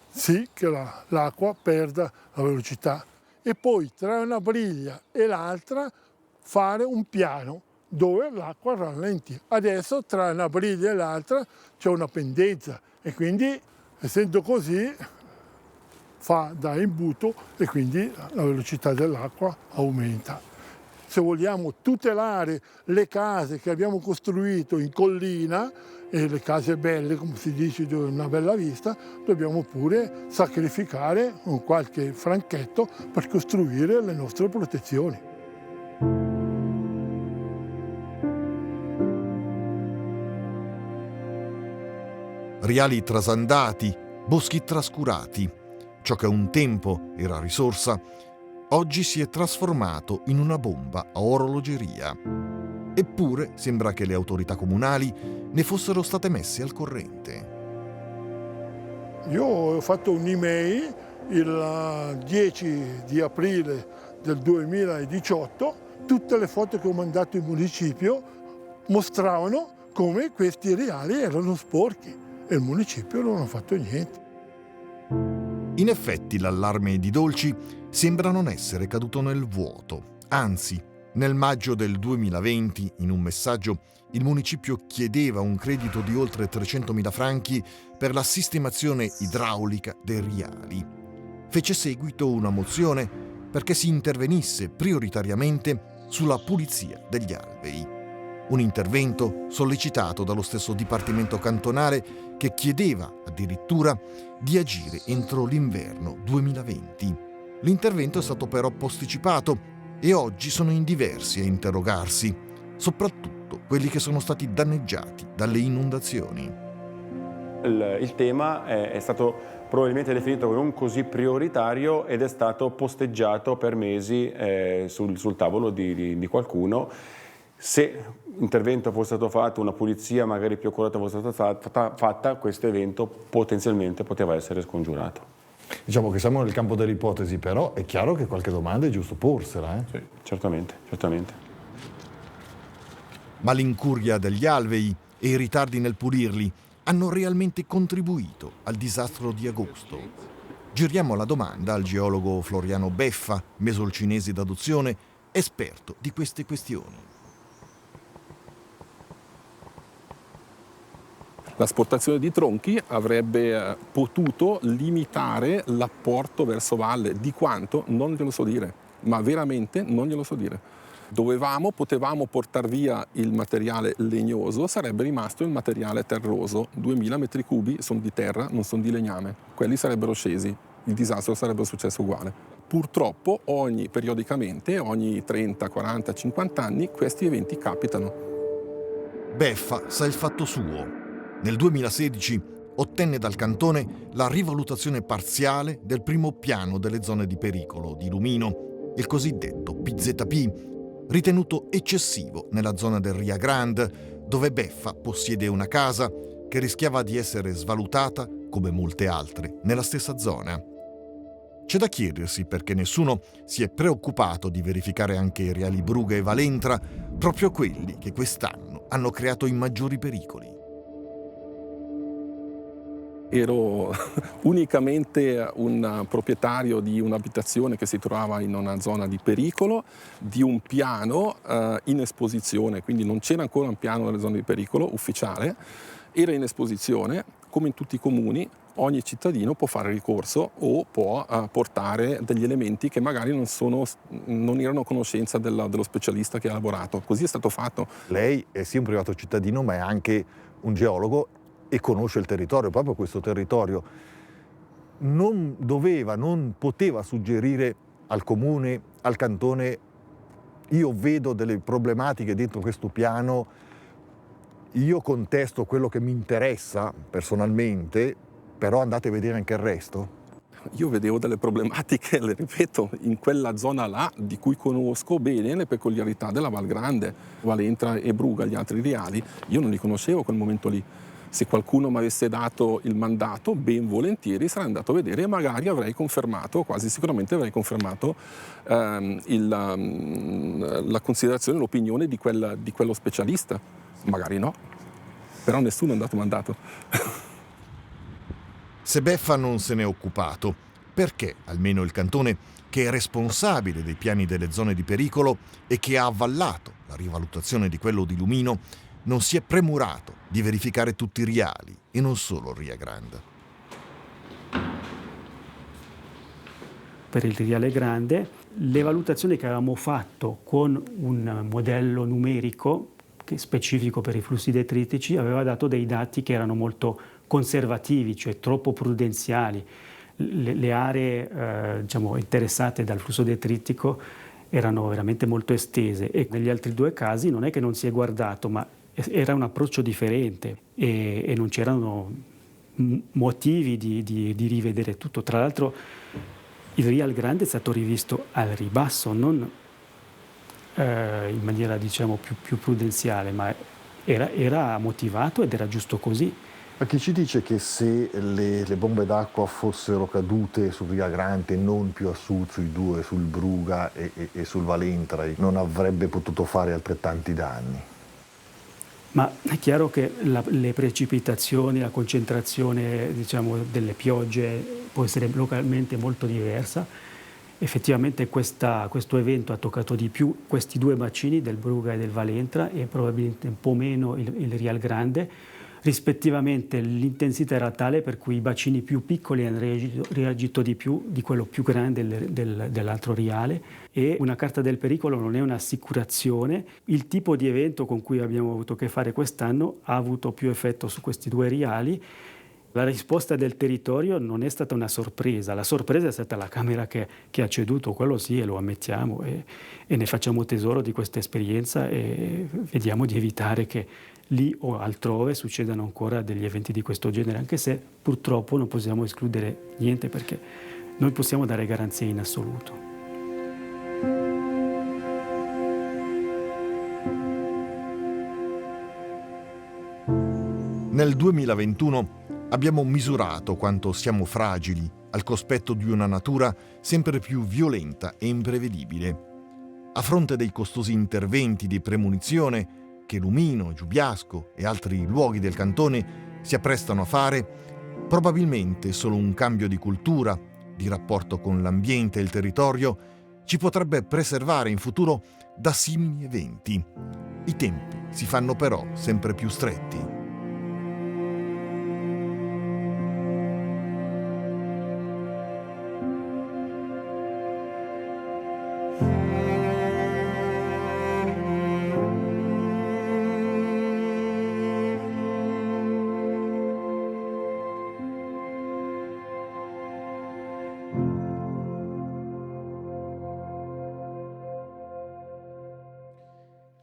sì che l'acqua perda la velocità. E poi tra una briglia e l'altra fare un piano dove l'acqua rallenti. Adesso tra una briglia e l'altra c'è una pendenza e quindi, essendo così, fa da imbuto e quindi la velocità dell'acqua aumenta. Se vogliamo tutelare le case che abbiamo costruito in collina, e le case belle, come si dice, di una bella vista, dobbiamo pure sacrificare un qualche franchetto per costruire le nostre protezioni.
Riali trasandati, boschi trascurati. Ciò che un tempo era risorsa, oggi si è trasformato in una bomba a orologeria. Eppure sembra che le autorità comunali ne fossero state messe al corrente.
Io ho fatto un'email il 10 di aprile del 2018, tutte le foto che ho mandato in municipio mostravano come questi riali erano sporchi e il municipio non ha fatto niente.
In effetti l'allarme di Dolci sembra non essere caduto nel vuoto, anzi, nel maggio del 2020, in un messaggio, il municipio chiedeva un credito di oltre 300.000 franchi per la sistemazione idraulica dei riali. Fece seguito una mozione perché si intervenisse prioritariamente sulla pulizia degli alvei. Un intervento sollecitato dallo stesso Dipartimento cantonale che chiedeva addirittura di agire entro l'inverno 2020. L'intervento è stato però posticipato e oggi sono in diversi a interrogarsi, soprattutto quelli che sono stati danneggiati dalle inondazioni.
Il tema è stato probabilmente definito non così prioritario ed è stato posteggiato per mesi sul tavolo di qualcuno. Se intervento fosse stato fatto, una pulizia magari più accurata fosse stata fatta, questo evento potenzialmente poteva essere scongiurato.
Diciamo che siamo nel campo delle ipotesi, però è chiaro che qualche domanda è giusto porsela.
Sì, certamente.
Ma l'incuria degli alvei e i ritardi nel pulirli hanno realmente contribuito al disastro di agosto? Giriamo la domanda al geologo Floriano Beffa, mesolcinese d'adozione, esperto di queste questioni.
L'asportazione di tronchi avrebbe potuto limitare l'apporto verso valle. Di quanto? Non glielo so dire, ma veramente non glielo so dire. Potevamo portare via il materiale legnoso, sarebbe rimasto il materiale terroso. 2000 metri cubi sono di terra, non sono di legname. Quelli sarebbero scesi, il disastro sarebbe successo uguale. Purtroppo periodicamente, ogni 30, 40, 50 anni, questi eventi capitano.
Beffa sa il fatto suo. Nel 2016 ottenne dal cantone la rivalutazione parziale del primo piano delle zone di pericolo di Lumino il cosiddetto PZP, ritenuto eccessivo nella zona del Ria Grande, dove Beffa possiede una casa che rischiava di essere svalutata, come molte altre, nella stessa zona. C'è da chiedersi perché nessuno si è preoccupato di verificare anche i reali Bruga e Valentra, proprio quelli che quest'anno hanno creato i maggiori pericoli.
Ero unicamente un proprietario di un'abitazione che si trovava in una zona di pericolo, di un piano in esposizione, quindi non c'era ancora un piano nelle zone di pericolo ufficiale, era in esposizione. Come in tutti i comuni, ogni cittadino può fare ricorso o può portare degli elementi che magari non erano a conoscenza dello specialista che ha lavorato. Così è stato fatto.
Lei è sì un privato cittadino, ma è anche un geologo e conosce il territorio. Proprio questo territorio non poteva suggerire al comune, al cantone: io vedo delle problematiche dentro questo piano, io contesto quello che mi interessa personalmente, però andate a vedere anche il resto.
Io vedevo delle problematiche, le ripeto, in quella zona là, di cui conosco bene le peculiarità della Val Grande, Valentra e Bruga, gli altri riali, io non li conoscevo a quel momento lì. Se qualcuno mi avesse dato il mandato, ben volentieri sarei andato a vedere e magari avrei confermato, quasi sicuramente avrei confermato la considerazione, l'opinione di quello specialista. Magari no, però nessuno è andato mandato.
Se Beffa non se n'è occupato, perché almeno il cantone, che è responsabile dei piani delle zone di pericolo e che ha avvallato la rivalutazione di quello di Lumino, non si è premurato di verificare tutti i riali e non solo il Ria Grande?
Per il Riale Grande, le valutazioni che avevamo fatto con un modello numerico specifico per i flussi detritici aveva dato dei dati che erano molto conservativi, cioè troppo prudenziali. Le aree interessate dal flusso detritico erano veramente molto estese e negli altri due casi non è che non si è guardato, ma era un approccio differente e non c'erano motivi di rivedere tutto. Tra l'altro il Rial Grande è stato rivisto al ribasso, non in maniera più prudenziale, ma era motivato ed era giusto così.
Ma chi ci dice che se le bombe d'acqua fossero cadute sul Ria Grande e non più a sud, sui due, sul Bruga e sul Valentra, non avrebbe potuto fare altrettanti danni?
Ma è chiaro che le precipitazioni, la concentrazione delle piogge può essere localmente molto diversa. Effettivamente questo evento ha toccato di più questi due bacini del Bruga e del Valentra e probabilmente un po' meno il Rial Grande. Rispettivamente l'intensità era tale per cui i bacini più piccoli hanno reagito di più di quello più grande dell'altro riale e una carta del pericolo non è un'assicurazione. Il tipo di evento con cui abbiamo avuto a che fare quest'anno ha avuto più effetto su questi due riali. La risposta del territorio non è stata una sorpresa, la sorpresa è stata la Camera che ha ceduto, quello sì, e lo ammettiamo e ne facciamo tesoro di questa esperienza e vediamo di evitare che lì o altrove succedano ancora degli eventi di questo genere, anche se purtroppo non possiamo escludere niente perché noi possiamo dare garanzie in assoluto.
Nel 2021 abbiamo misurato quanto siamo fragili al cospetto di una natura sempre più violenta e imprevedibile. A fronte dei costosi interventi di premonizione che Lumino, Giubiasco e altri luoghi del cantone si apprestano a fare, probabilmente solo un cambio di cultura, di rapporto con l'ambiente e il territorio, ci potrebbe preservare in futuro da simili eventi. I tempi si fanno però sempre più stretti.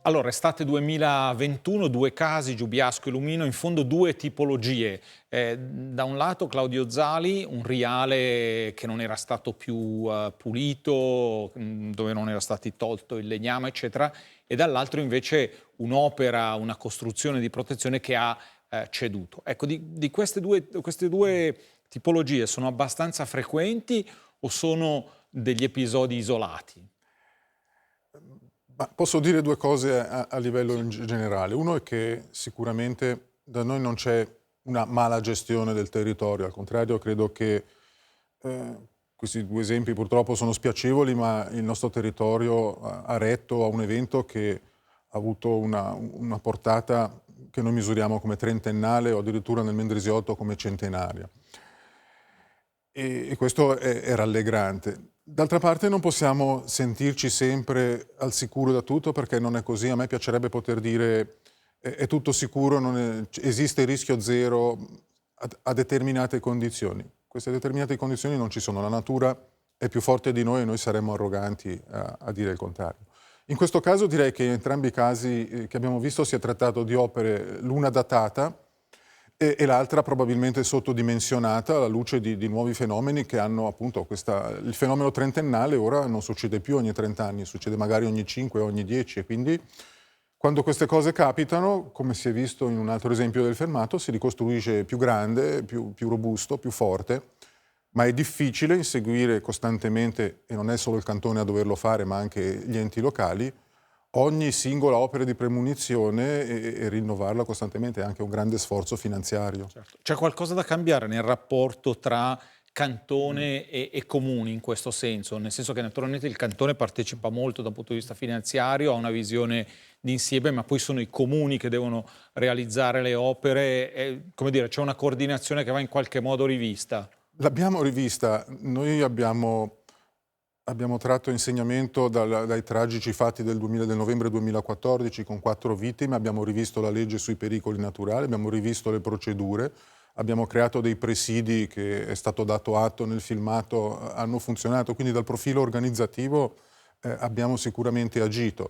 Allora, estate 2021, 2 casi, Giubiasco e Lumino, in fondo 2 tipologie. Da un lato Claudio Zali, un riale che non era stato più pulito, dove non era stato tolto il legname, eccetera, e dall'altro invece un'opera, una costruzione di protezione che ha ceduto. Ecco, di queste due tipologie sono abbastanza frequenti o sono degli episodi isolati?
Ma posso dire 2 cose a livello generale. Uno è che sicuramente da noi non c'è una mala gestione del territorio, al contrario credo che questi 2 esempi purtroppo sono spiacevoli, ma il nostro territorio ha retto a un evento che ha avuto una portata che noi misuriamo come trentennale o addirittura nel Mendrisiotto come centenaria. E questo è rallegrante. D'altra parte non possiamo sentirci sempre al sicuro da tutto, perché non è così. A me piacerebbe poter dire è tutto sicuro, esiste il rischio zero a determinate condizioni. Queste determinate condizioni non ci sono. La natura è più forte di noi e noi saremmo arroganti a dire il contrario. In questo caso direi che in entrambi i casi che abbiamo visto si è trattato di opere, l'una datata e l'altra probabilmente sottodimensionata alla luce di nuovi fenomeni che hanno appunto il fenomeno trentennale ora non succede più ogni 30 anni, succede magari ogni 5 o ogni 10 e quindi quando queste cose capitano, come si è visto in un altro esempio del Fermato, si ricostruisce più grande, più robusto, più forte, ma è difficile inseguire costantemente, e non è solo il cantone a doverlo fare ma anche gli enti locali, ogni singola opera di premunizione e rinnovarla costantemente è anche un grande sforzo finanziario.
Certo. C'è qualcosa da cambiare nel rapporto tra cantone e comuni in questo senso? Nel senso che naturalmente il cantone partecipa molto dal punto di vista finanziario, ha una visione d'insieme, ma poi sono i comuni che devono realizzare le opere. Come dire, c'è una coordinazione che va in qualche modo rivista?
L'abbiamo rivista. Noi abbiamo tratto insegnamento dai tragici fatti del novembre 2014 con 4 vittime, abbiamo rivisto la legge sui pericoli naturali, abbiamo rivisto le procedure, abbiamo creato dei presidi che è stato dato atto nel filmato, hanno funzionato, quindi dal profilo organizzativo abbiamo sicuramente agito.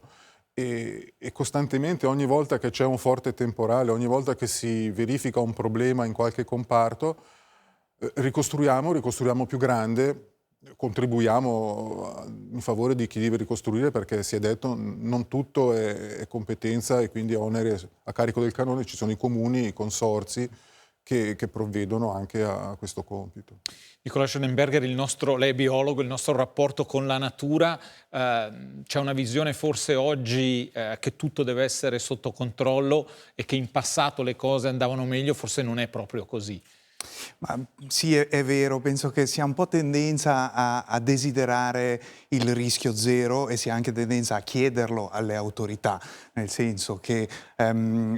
E costantemente, ogni volta che c'è un forte temporale, ogni volta che si verifica un problema in qualche comparto, ricostruiamo più grande, contribuiamo in favore di chi deve ricostruire, perché si è detto non tutto è competenza e quindi onere a carico del canone, ci sono i comuni, i consorzi che provvedono anche a questo compito.
Nicola Schoenberger, lei è biologo, il nostro rapporto con la natura, c'è una visione forse oggi che tutto deve essere sotto controllo e che in passato le cose andavano meglio, forse non è proprio così.
Ma sì, è vero, penso che sia un po' tendenza a desiderare il rischio zero e sia anche tendenza a chiederlo alle autorità, nel senso che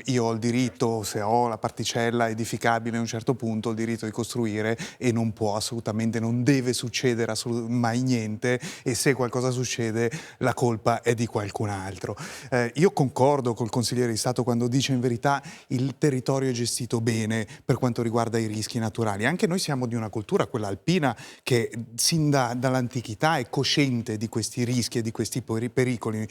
io ho il diritto, se ho la particella edificabile a un certo punto, ho il diritto di costruire e non può assolutamente, non deve succedere mai niente e se qualcosa succede la colpa è di qualcun altro. Io concordo col consigliere di Stato quando dice in verità il territorio è gestito bene per quanto riguarda i rischi naturali. Anche noi siamo di una cultura, quella alpina, che sin dall'antichità è cosciente di questi rischi e di questi pericoli.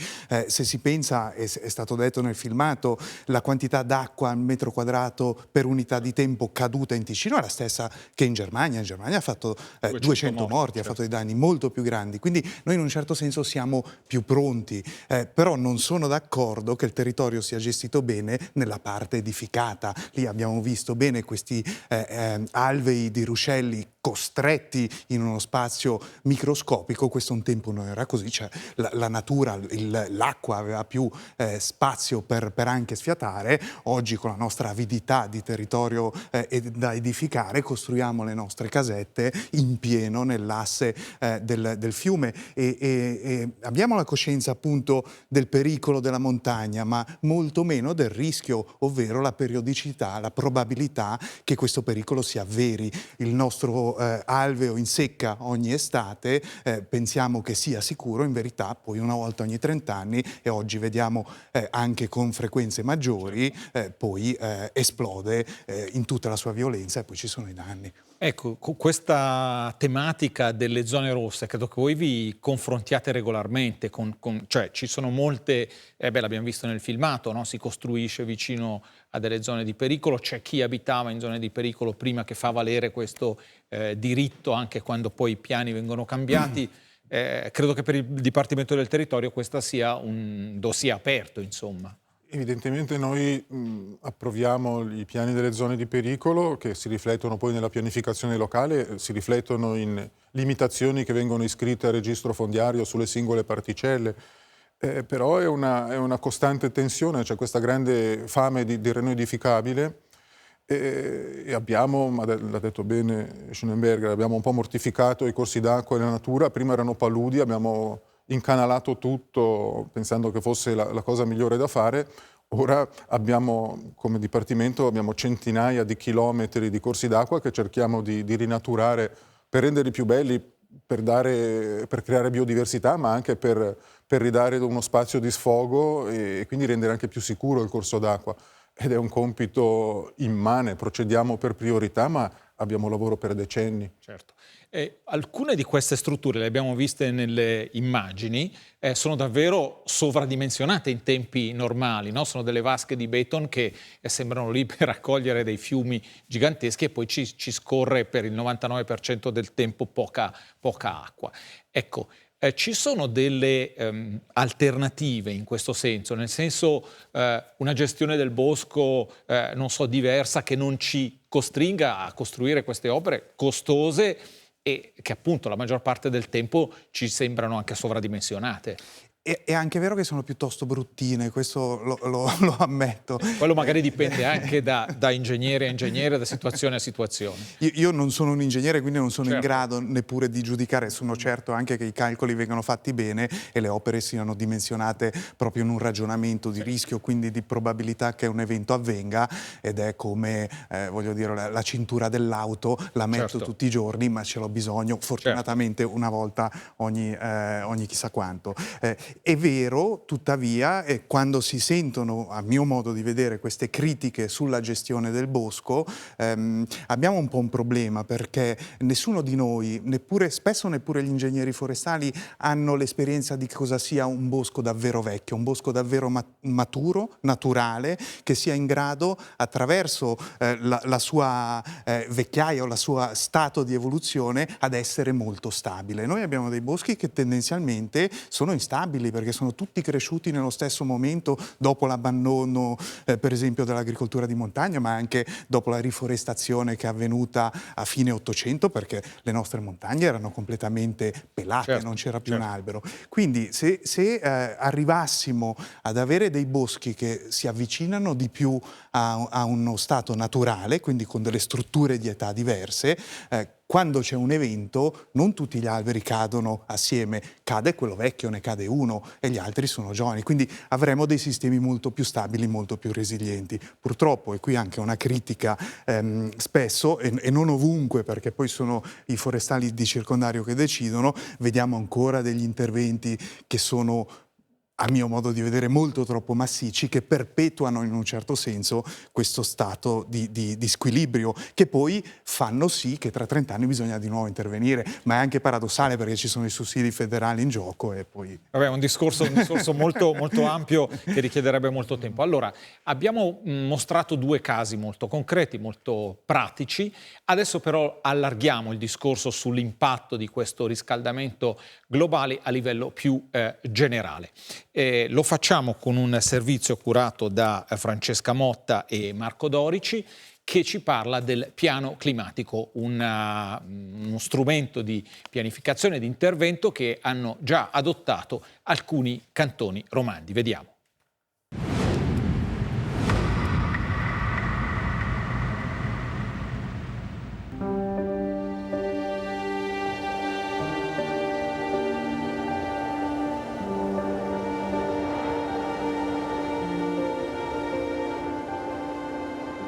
Se si pensa, è stato detto nel filmato, la quantità d'acqua al metro quadrato per unità di tempo caduta in Ticino è la stessa che in Germania. In Germania ha fatto 200 morti, certo. Ha fatto dei danni molto più grandi. Quindi noi in un certo senso siamo più pronti. Però non sono d'accordo che il territorio sia gestito bene nella parte edificata. Lì abbiamo visto bene questi alvei di ruscelli costretti in uno spazio microscopico. Questo un tempo non era così, cioè la natura, l'acqua aveva più spazio per anche sfiatare. Oggi con la nostra avidità di territorio da edificare costruiamo le nostre casette in pieno nell'asse del fiume e abbiamo la coscienza appunto del pericolo della montagna, ma molto meno del rischio, ovvero la periodicità, la probabilità che questo pericolo si avveri. Il nostro alveo in secca ogni estate pensiamo che sia sicuro, in verità poi una volta ogni 30 anni, e oggi vediamo anche con frequenze maggiori, poi esplode in tutta la sua violenza e poi ci sono i danni.
Ecco, con questa tematica delle zone rosse, credo che voi vi confrontiate regolarmente, cioè ci sono molte, l'abbiamo visto nel filmato, no? Si costruisce vicino a delle zone di pericolo, c'è chi abitava in zone di pericolo prima che fa valere questo diritto anche quando poi i piani vengono cambiati. Credo che per il Dipartimento del Territorio questo sia un dossier aperto, insomma.
Evidentemente noi approviamo i piani delle zone di pericolo che si riflettono poi nella pianificazione locale, si riflettono in limitazioni che vengono iscritte al registro fondiario sulle singole particelle, però è una costante tensione, c'è questa grande fame di terreno edificabile e abbiamo, ma l'ha detto bene Schoenberger, abbiamo un po' mortificato i corsi d'acqua e la natura, prima erano paludi, abbiamo incanalato tutto pensando che fosse la cosa migliore da fare. Ora abbiamo, come Dipartimento, abbiamo centinaia di chilometri di corsi d'acqua che cerchiamo di rinaturare per renderli più belli, per creare biodiversità, ma anche per ridare uno spazio di sfogo e quindi rendere anche più sicuro il corso d'acqua. Ed è un compito immane, procediamo per priorità, ma abbiamo lavoro per decenni.
Certo. Alcune di queste strutture, le abbiamo viste nelle immagini, sono davvero sovradimensionate in tempi normali, no? Sono delle vasche di beton che sembrano lì per raccogliere dei fiumi giganteschi e poi ci scorre per il 99% del tempo poca acqua. Ecco, ci sono delle alternative in questo senso, nel senso una gestione del bosco, non so, diversa, che non ci costringa a costruire queste opere costose e che appunto la maggior parte del tempo ci sembrano anche sovradimensionate.
È anche vero che sono piuttosto bruttine, questo lo ammetto.
Quello magari dipende anche da ingegnere a ingegnere, da situazione a situazione.
Io non sono un ingegnere, quindi non sono in grado neppure di giudicare. Sono certo anche che i calcoli vengano fatti bene e le opere siano dimensionate proprio in un ragionamento di rischio, quindi di probabilità che un evento avvenga, ed è come, voglio dire, la cintura dell'auto, la metto tutti i giorni, ma ce l'ho bisogno fortunatamente una volta ogni chissà quanto. È vero, tuttavia, quando si sentono, a mio modo di vedere, queste critiche sulla gestione del bosco, abbiamo un po' un problema, perché nessuno di noi, spesso neppure gli ingegneri forestali, hanno l'esperienza di cosa sia un bosco davvero vecchio, un bosco davvero maturo, naturale, che sia in grado, attraverso la sua vecchiaia o la sua stato di evoluzione, ad essere molto stabile. Noi abbiamo dei boschi che tendenzialmente sono instabili, perché sono tutti cresciuti nello stesso momento dopo l'abbandono per esempio dell'agricoltura di montagna, ma anche dopo la riforestazione che è avvenuta a fine Ottocento, perché le nostre montagne erano completamente pelate, non c'era più un albero. Quindi se arrivassimo ad avere dei boschi che si avvicinano di più a uno stato naturale, quindi con delle strutture di età diverse, quando c'è un evento non tutti gli alberi cadono assieme, cade quello vecchio, ne cade uno e gli altri sono giovani, quindi avremo dei sistemi molto più stabili, molto più resilienti. Purtroppo, e qui anche una critica, spesso, e non ovunque, perché poi sono i forestali di circondario che decidono, vediamo ancora degli interventi che sono, a mio modo di vedere, molto troppo massicci, che perpetuano in un certo senso questo stato di squilibrio, che poi fanno sì che tra 30 anni bisogna di nuovo intervenire. Ma è anche paradossale, perché ci sono i sussidi federali in gioco e poi...
Vabbè, un discorso molto, molto ampio che richiederebbe molto tempo. Allora, abbiamo mostrato due casi molto concreti, molto pratici. Adesso però allarghiamo il discorso sull'impatto di questo riscaldamento globale a livello più generale. Lo facciamo con un servizio curato da Francesca Motta e Marco Dorici, che ci parla del piano climatico, uno strumento di pianificazione e di intervento che hanno già adottato alcuni cantoni romandi. Vediamo.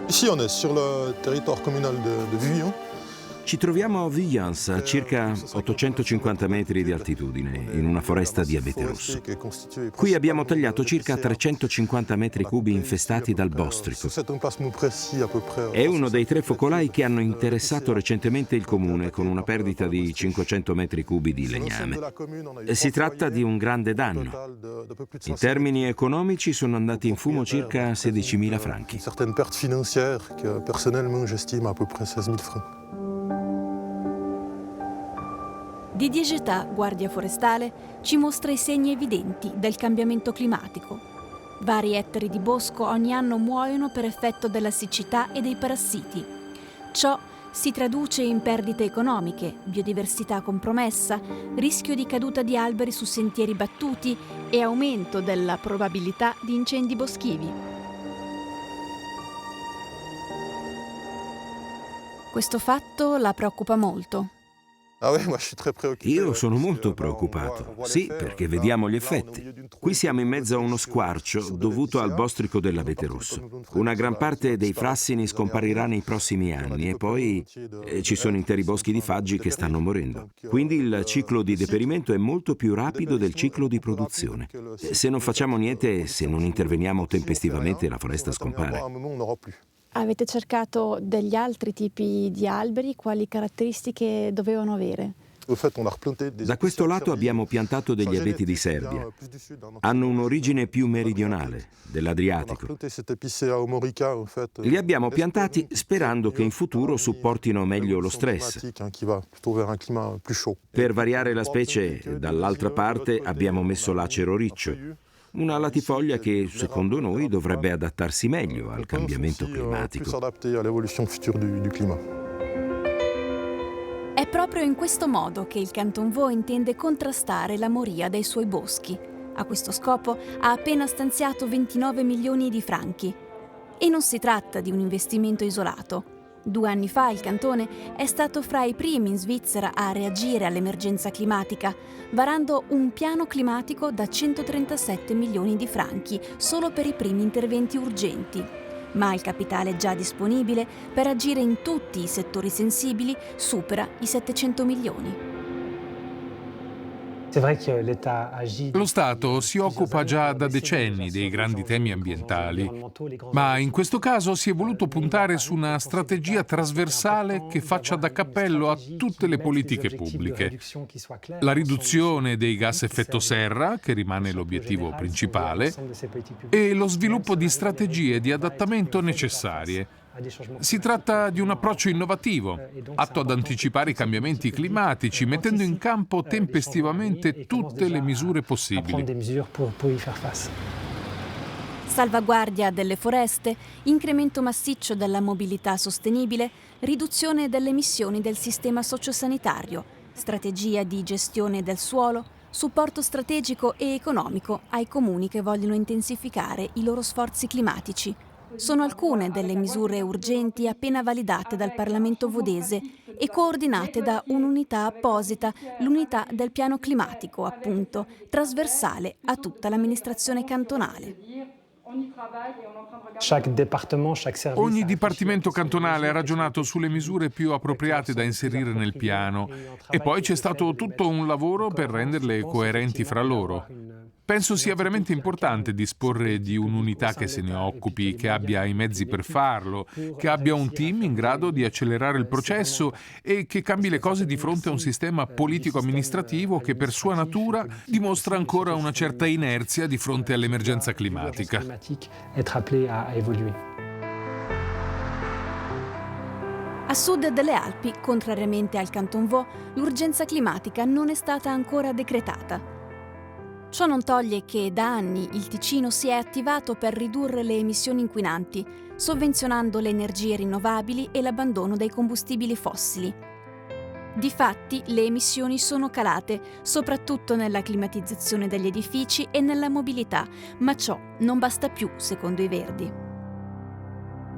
Ici, on est sur le territoire communal de Vivillon. Ci troviamo a Villans, a circa 850 metri di altitudine, in una foresta di abete rosso. Qui abbiamo tagliato circa 350 metri cubi infestati dal bostrico. È uno dei 3 focolai che hanno interessato recentemente il comune, con una perdita di 500 metri cubi di legname. Si tratta di un grande danno. In termini economici sono andati in fumo circa 16.000 franchi.
Didier Getà, guardia forestale, ci mostra i segni evidenti del cambiamento climatico. Vari ettari di bosco ogni anno muoiono per effetto della siccità e dei parassiti. Ciò si traduce in perdite economiche, biodiversità compromessa, rischio di caduta di alberi su sentieri battuti e aumento della probabilità di incendi boschivi. Questo fatto la preoccupa molto.
Io sono molto preoccupato, sì, perché vediamo gli effetti. Qui siamo in mezzo a uno squarcio dovuto al bostrico dell'abete rosso. Una gran parte dei frassini scomparirà nei prossimi anni e poi ci sono interi boschi di faggi che stanno morendo. Quindi il ciclo di deperimento è molto più rapido del ciclo di produzione. Se non facciamo niente, se non interveniamo tempestivamente, la foresta scompare.
Avete cercato degli altri tipi di alberi? Quali caratteristiche dovevano avere?
Da questo lato abbiamo piantato degli abeti di Serbia. Hanno un'origine più meridionale, dell'Adriatico. Li abbiamo piantati sperando che in futuro supportino meglio lo stress. Per variare la specie, dall'altra parte abbiamo messo l'acero riccio. Una latifoglia che, secondo noi, dovrebbe adattarsi meglio al cambiamento climatico.
È proprio in questo modo che il Canton Vaud intende contrastare la moria dei suoi boschi. A questo scopo ha appena stanziato 29 milioni di franchi. E non si tratta di un investimento isolato. 2 anni fa il cantone è stato fra i primi in Svizzera a reagire all'emergenza climatica, varando un piano climatico da 137 milioni di franchi solo per i primi interventi urgenti. Ma il capitale già disponibile per agire in tutti i settori sensibili supera i 700 milioni.
Lo Stato si occupa già da decenni dei grandi temi ambientali, ma in questo caso si è voluto puntare su una strategia trasversale che faccia da cappello a tutte le politiche pubbliche. La riduzione dei gas effetto serra, che rimane l'obiettivo principale, e lo sviluppo di strategie di adattamento necessarie. Si tratta di un approccio innovativo, atto ad anticipare i cambiamenti climatici, mettendo in campo tempestivamente tutte le misure possibili.
Salvaguardia delle foreste, incremento massiccio della mobilità sostenibile, riduzione delle emissioni del sistema sociosanitario, strategia di gestione del suolo, supporto strategico e economico ai comuni che vogliono intensificare i loro sforzi climatici. Sono alcune delle misure urgenti appena validate dal Parlamento vodese e coordinate da un'unità apposita, l'unità del piano climatico, appunto, trasversale a tutta l'amministrazione cantonale.
Ogni dipartimento cantonale ha ragionato sulle misure più appropriate da inserire nel piano e poi c'è stato tutto un lavoro per renderle coerenti fra loro. Penso sia veramente importante disporre di un'unità che se ne occupi, che abbia i mezzi per farlo, che abbia un team in grado di accelerare il processo e che cambi le cose di fronte a un sistema politico-amministrativo che per sua natura dimostra ancora una certa inerzia di fronte all'emergenza climatica.
A sud delle Alpi, contrariamente al Canton Vaud, l'urgenza climatica non è stata ancora decretata. Ciò non toglie che da anni il Ticino si è attivato per ridurre le emissioni inquinanti, sovvenzionando le energie rinnovabili e l'abbandono dei combustibili fossili. Difatti, le emissioni sono calate, soprattutto nella climatizzazione degli edifici e nella mobilità, ma ciò non basta più, secondo i Verdi.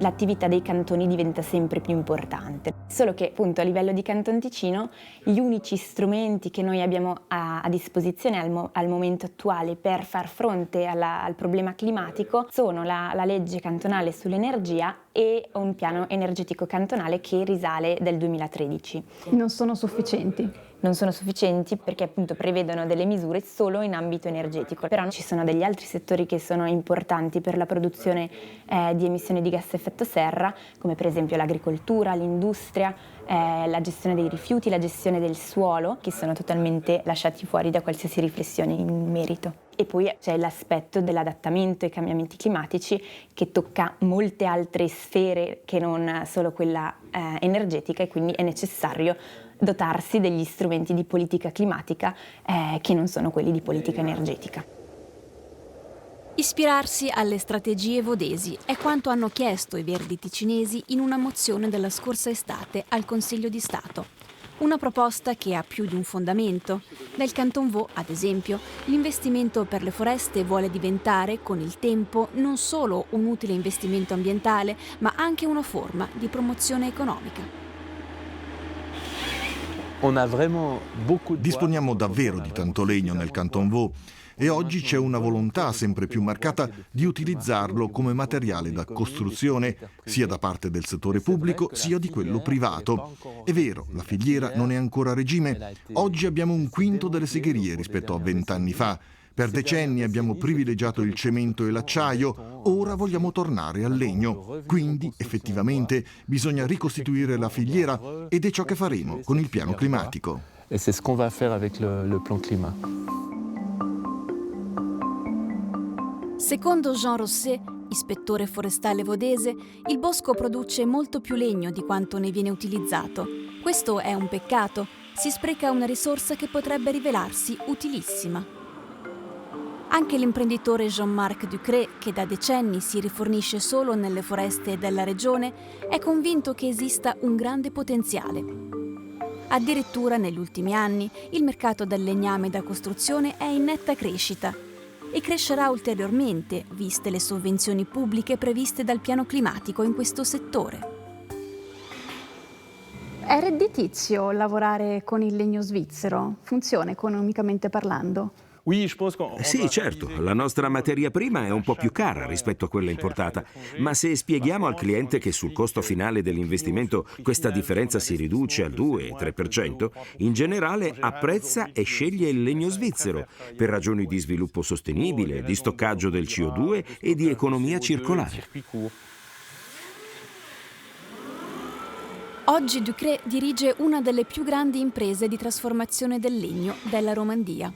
L'attività dei cantoni diventa sempre più importante. Solo che appunto a livello di Canton Ticino gli unici strumenti che noi abbiamo a disposizione al momento attuale per far fronte al problema climatico sono la legge cantonale sull'energia e un piano energetico cantonale che risale del 2013.
Non sono sufficienti?
Non sono sufficienti perché appunto prevedono delle misure solo in ambito energetico, però ci sono degli altri settori che sono importanti per la produzione di emissioni di gas a effetto serra, come per esempio l'agricoltura, l'industria, la gestione dei rifiuti, la gestione del suolo, che sono totalmente lasciati fuori da qualsiasi riflessione in merito. E poi c'è l'aspetto dell'adattamento ai cambiamenti climatici che tocca molte altre sfere che non solo quella energetica, e quindi è necessario dotarsi degli strumenti di politica climatica che non sono quelli di politica energetica.
Ispirarsi alle strategie vodesi è quanto hanno chiesto i Verdi ticinesi in una mozione della scorsa estate al Consiglio di Stato. Una proposta che ha più di un fondamento. Nel Canton Vaud, ad esempio, l'investimento per le foreste vuole diventare, con il tempo, non solo un utile investimento ambientale, ma anche una forma di promozione economica.
Disponiamo davvero di tanto legno nel Canton Vaud e oggi c'è una volontà sempre più marcata di utilizzarlo come materiale da costruzione, sia da parte del settore pubblico sia di quello privato. È vero, la filiera non è ancora a regime. Oggi abbiamo un quinto delle segherie rispetto a 20 anni fa. Per decenni abbiamo privilegiato il cemento e l'acciaio, ora vogliamo tornare al legno. Quindi, effettivamente, bisogna ricostituire la filiera ed è ciò che faremo con il piano climatico.
E c'est ce qu'on va faire avec le plan climat.
Secondo Jean Rosset, ispettore forestale vodese, il bosco produce molto più legno di quanto ne viene utilizzato. Questo è un peccato, si spreca una risorsa che potrebbe rivelarsi utilissima. Anche l'imprenditore Jean-Marc Ducré, che da decenni si rifornisce solo nelle foreste della regione, è convinto che esista un grande potenziale. Addirittura negli ultimi anni il mercato del legname da costruzione è in netta crescita e crescerà ulteriormente, viste le sovvenzioni pubbliche previste dal piano climatico in questo settore.
È redditizio lavorare con il legno svizzero? Funziona economicamente parlando?
Sì, certo, la nostra materia prima è un po' più cara rispetto a quella importata, ma se spieghiamo al cliente che sul costo finale dell'investimento questa differenza si riduce al 2-3%, in generale apprezza e sceglie il legno svizzero per ragioni di sviluppo sostenibile, di stoccaggio del CO2 e di economia circolare.
Oggi Ducré dirige una delle più grandi imprese di trasformazione del legno della Romandia.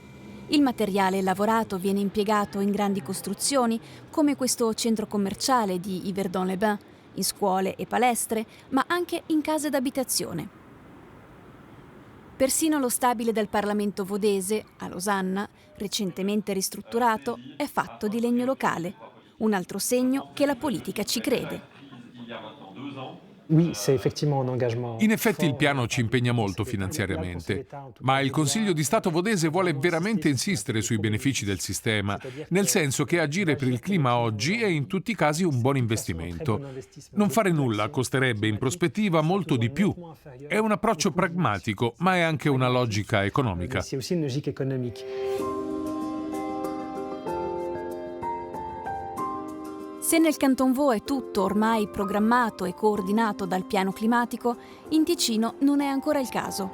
Il materiale lavorato viene impiegato in grandi costruzioni, come questo centro commerciale di Yverdon-les-Bains, in scuole e palestre, ma anche in case d'abitazione. Persino lo stabile del Parlamento vodese, a Losanna, recentemente ristrutturato, è fatto di legno locale, un altro segno che la politica ci crede.
In effetti il piano ci impegna molto finanziariamente, ma il Consiglio di Stato vodese vuole veramente insistere sui benefici del sistema, nel senso che agire per il clima oggi è in tutti i casi un buon investimento. Non fare nulla costerebbe in prospettiva molto di più. È un approccio pragmatico, ma è anche una logica economica.
Se nel Canton Vaud è tutto ormai programmato e coordinato dal piano climatico, in Ticino non è ancora il caso.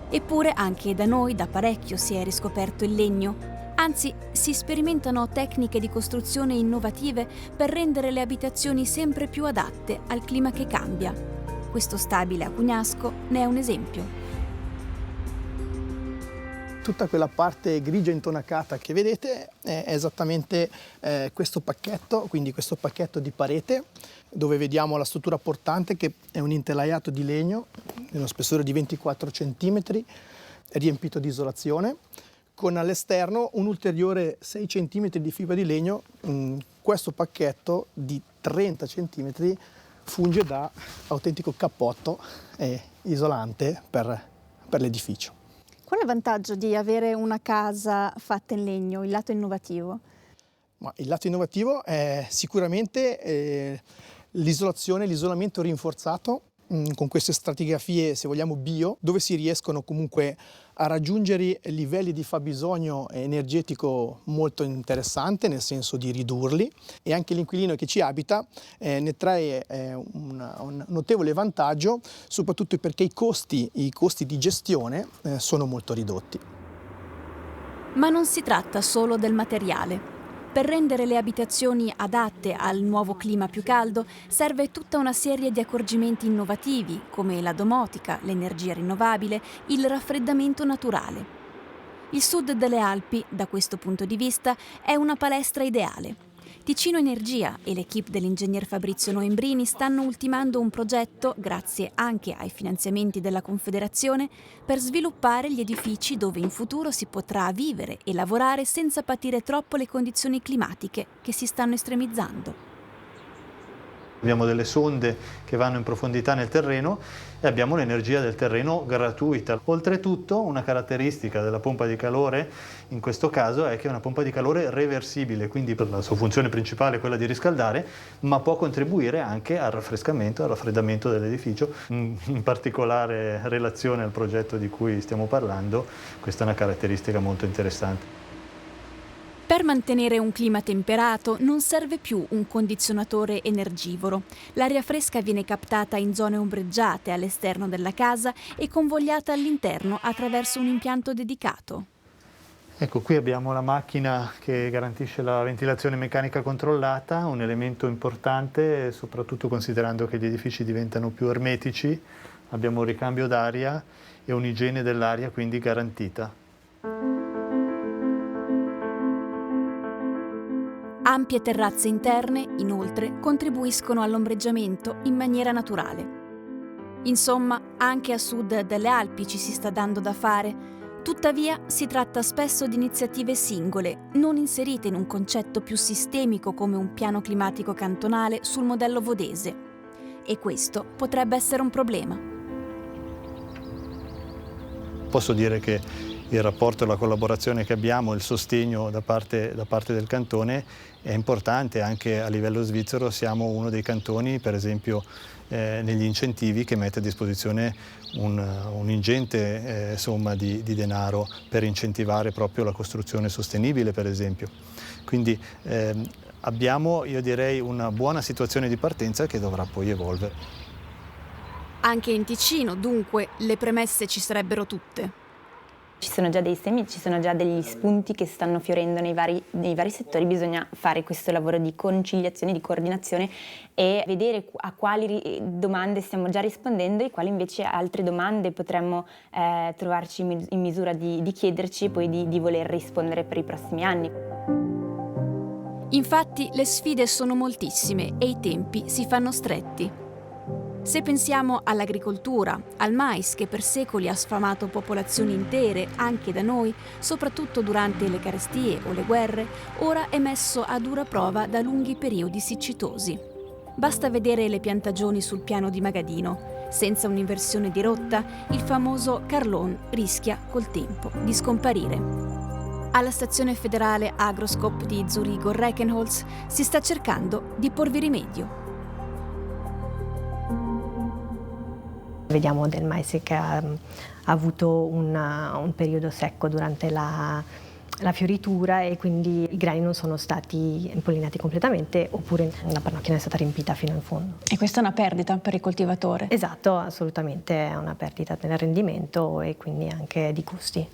Eppure anche da noi da parecchio si è riscoperto il legno. Anzi, si sperimentano tecniche di costruzione innovative per rendere le abitazioni sempre più adatte al clima che cambia. Questo stabile a Cugnasco ne è un esempio.
Tutta quella parte grigia intonacata che vedete è esattamente questo pacchetto, quindi questo pacchetto di parete, dove vediamo la struttura portante che è un intelaiato di legno di uno spessore di 24 cm, riempito di isolazione, con all'esterno un ulteriore 6 cm di fibra di legno. Questo pacchetto di 30 cm funge da autentico cappotto isolante per l'edificio.
Qual è il vantaggio di avere una casa fatta in legno, il lato innovativo?
Ma il lato innovativo è sicuramente l'isolazione, l'isolamento rinforzato con queste stratigrafie, se vogliamo, bio, dove si riescono comunque a raggiungere livelli di fabbisogno energetico molto interessante, nel senso di ridurli, e anche l'inquilino che ci abita ne trae un notevole vantaggio, soprattutto perché i costi di gestione sono molto ridotti.
Ma non si tratta solo del materiale. Per rendere le abitazioni adatte al nuovo clima più caldo serve tutta una serie di accorgimenti innovativi come la domotica, l'energia rinnovabile, il raffreddamento naturale. Il sud delle Alpi, da questo punto di vista, è una palestra ideale. Ticino Energia e l'equipe dell'ingegner Fabrizio Noembrini stanno ultimando un progetto, grazie anche ai finanziamenti della Confederazione, per sviluppare gli edifici dove in futuro si potrà vivere e lavorare senza patire troppo le condizioni climatiche che si stanno estremizzando.
Abbiamo delle sonde che vanno in profondità nel terreno e abbiamo l'energia del terreno gratuita. Oltretutto, una caratteristica della pompa di calore in questo caso è che è una pompa di calore reversibile, quindi per la sua funzione principale è quella di riscaldare, ma può contribuire anche al raffrescamento e al raffreddamento dell'edificio. In particolare relazione al progetto di cui stiamo parlando, questa è una caratteristica molto interessante.
Per mantenere un clima temperato non serve più un condizionatore energivoro. L'aria fresca viene captata in zone ombreggiate all'esterno della casa e convogliata all'interno attraverso un impianto dedicato.
Ecco, qui abbiamo la macchina che garantisce la ventilazione meccanica controllata, un elemento importante, soprattutto considerando che gli edifici diventano più ermetici. Abbiamo un ricambio d'aria e un'igiene dell'aria quindi garantita.
Ampie terrazze interne, inoltre, contribuiscono all'ombreggiamento in maniera naturale. Insomma, anche a sud delle Alpi ci si sta dando da fare. Tuttavia, si tratta spesso di iniziative singole, non inserite in un concetto più sistemico come un piano climatico cantonale sul modello vodese. E questo potrebbe essere un problema.
Posso dire che il rapporto e la collaborazione che abbiamo, il sostegno da parte del cantone è importante anche a livello svizzero. Siamo uno dei cantoni, per esempio, negli incentivi che mette a disposizione un ingente somma di denaro per incentivare proprio la costruzione sostenibile, per esempio. Quindi abbiamo, io direi, una buona situazione di partenza che dovrà poi evolvere.
Anche in Ticino, dunque, le premesse ci sarebbero tutte.
Ci sono già dei semi, ci sono già degli spunti che stanno fiorendo nei vari settori. Bisogna fare questo lavoro di conciliazione, di coordinazione e vedere a quali domande stiamo già rispondendo e quali invece altre domande potremmo trovarci in misura di chiederci e poi di voler rispondere per i prossimi anni.
Infatti le sfide sono moltissime e i tempi si fanno stretti. Se pensiamo all'agricoltura, al mais che per secoli ha sfamato popolazioni intere, anche da noi, soprattutto durante le carestie o le guerre, ora è messo a dura prova da lunghi periodi siccitosi. Basta vedere le piantagioni sul piano di Magadino. Senza un'inversione di rotta, il famoso Carlon rischia col tempo di scomparire. Alla stazione federale Agroscop di Zurigo-Reichenholz si sta cercando di porvi rimedio.
Vediamo del mais che ha avuto un periodo secco durante la fioritura e quindi i grani non sono stati impollinati completamente oppure la pannocchia non è stata riempita fino in fondo.
E questa è una perdita per il coltivatore?
Esatto, assolutamente è una perdita nel rendimento e quindi anche di costi.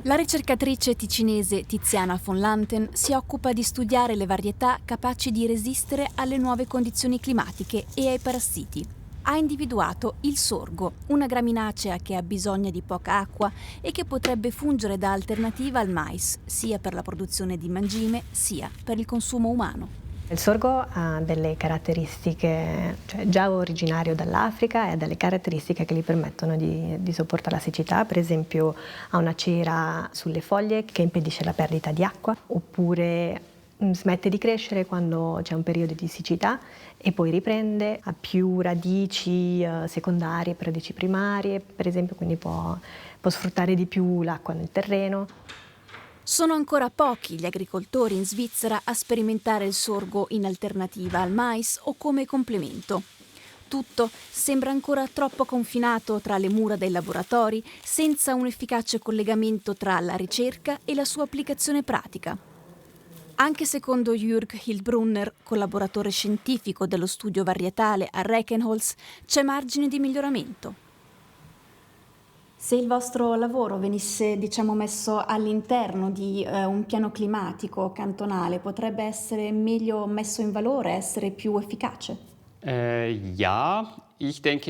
La ricercatrice ticinese Tiziana von Lanten si occupa di studiare le varietà capaci di resistere alle nuove condizioni climatiche e ai parassiti. Ha individuato il sorgo, una graminacea che ha bisogno di poca acqua e che potrebbe fungere da alternativa al mais, sia per la produzione di mangime, sia per il consumo umano.
Il sorgo ha delle caratteristiche, cioè già originario dall'Africa, e ha delle caratteristiche che gli permettono di sopportare la siccità. Per esempio ha una cera sulle foglie che impedisce la perdita di acqua, oppure smette di crescere quando c'è un periodo di siccità e poi riprende, ha più radici secondarie, radici primarie, per esempio, quindi può sfruttare di più l'acqua nel terreno.
Sono ancora pochi gli agricoltori in Svizzera a sperimentare il sorgo in alternativa al mais o come complemento. tutto sembra ancora troppo confinato tra le mura dei laboratori, senza un efficace collegamento tra la ricerca e la sua applicazione pratica. Anche secondo Jürg Hildbrunner, collaboratore scientifico dello studio varietale a Reichenholz, c'è margine di miglioramento. Se il vostro lavoro venisse, messo all'interno di un piano climatico cantonale, potrebbe essere meglio messo in valore, essere più efficace?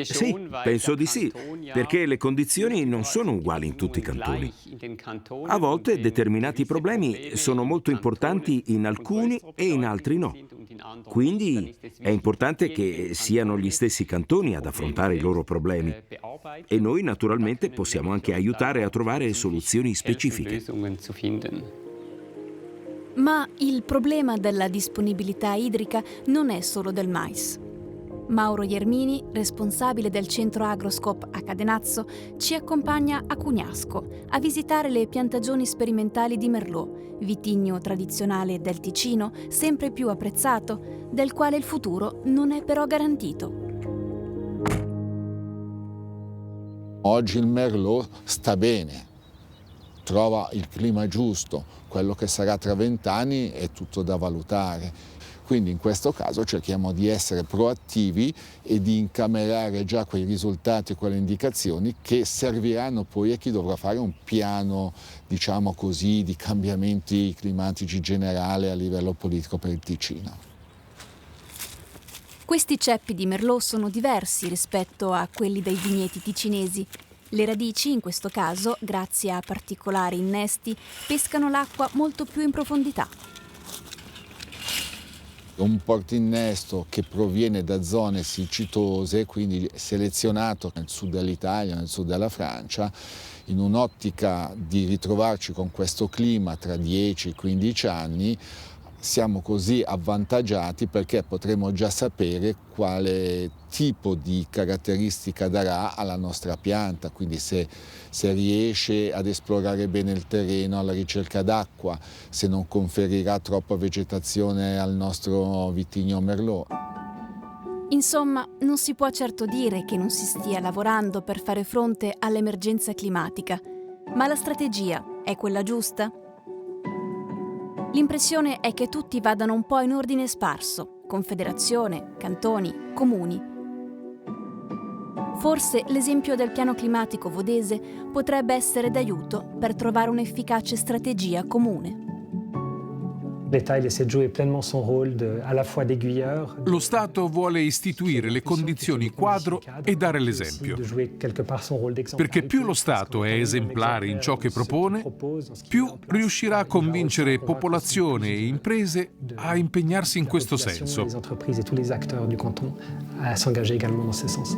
Sì, penso di sì, perché le condizioni non sono uguali in tutti i cantoni. A volte determinati problemi sono molto importanti in alcuni e in altri no. Quindi è importante che siano gli stessi cantoni ad affrontare i loro problemi. E noi naturalmente possiamo anche aiutare a trovare soluzioni specifiche.
Ma il problema della disponibilità idrica non è solo del mais. Mauro Iermini, responsabile del centro Agroscope a Cadenazzo, ci accompagna a Cugnasco a visitare le piantagioni sperimentali di Merlot, vitigno tradizionale del Ticino, sempre più apprezzato, del quale il futuro non è però garantito.
Oggi il Merlot sta bene, trova il clima giusto, quello che sarà tra 20 anni è tutto da valutare. Quindi in questo caso cerchiamo di essere proattivi e di incamerare già quei risultati e quelle indicazioni che serviranno poi a chi dovrà fare un piano, diciamo così, di cambiamenti climatici generale a livello politico per il Ticino.
Questi ceppi di Merlot sono diversi rispetto a quelli dei vigneti ticinesi. Le radici, in questo caso, grazie a particolari innesti, pescano l'acqua molto più in profondità.
Un portinnesto che proviene da zone siccitose, quindi selezionato nel sud dell'Italia, nel sud della Francia, in un'ottica di ritrovarci con questo clima tra 10 e 15 anni, siamo così avvantaggiati perché potremo già sapere quale tipo di caratteristica darà alla nostra pianta, quindi se riesce ad esplorare bene il terreno alla ricerca d'acqua, se non conferirà troppa vegetazione al nostro vitigno Merlot.
Insomma, non si può certo dire che non si stia lavorando per fare fronte all'emergenza climatica, ma la strategia è quella giusta? L'impressione è che tutti vadano un po' in ordine sparso, confederazione, cantoni, comuni. Forse l'esempio del piano climatico vodese potrebbe essere d'aiuto per trovare un'efficace strategia comune.
L'État essaie de jouer pleinement son rôle à la fois d'aiguilleur.
Lo Stato vuole istituire le condizioni quadro e dare l'esempio. Perché più lo Stato è esemplare in ciò che propone, più riuscirà a convincere popolazione e imprese a impegnarsi in questo senso.
Les entreprises et tous les acteurs du canton à s'engager également dans ce sens.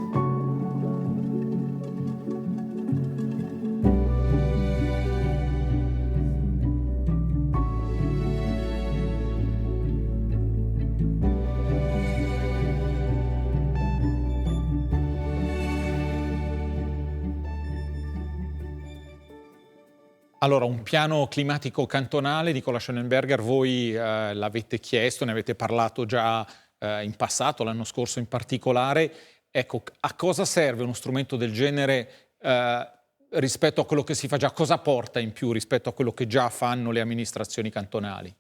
Allora, un piano climatico cantonale, Nicola Schönenberger, voi l'avete chiesto, ne avete parlato già in passato, l'anno scorso in particolare. Ecco, a cosa serve uno strumento del genere rispetto a quello che si fa già? Cosa porta in più rispetto a quello che già fanno le amministrazioni cantonali?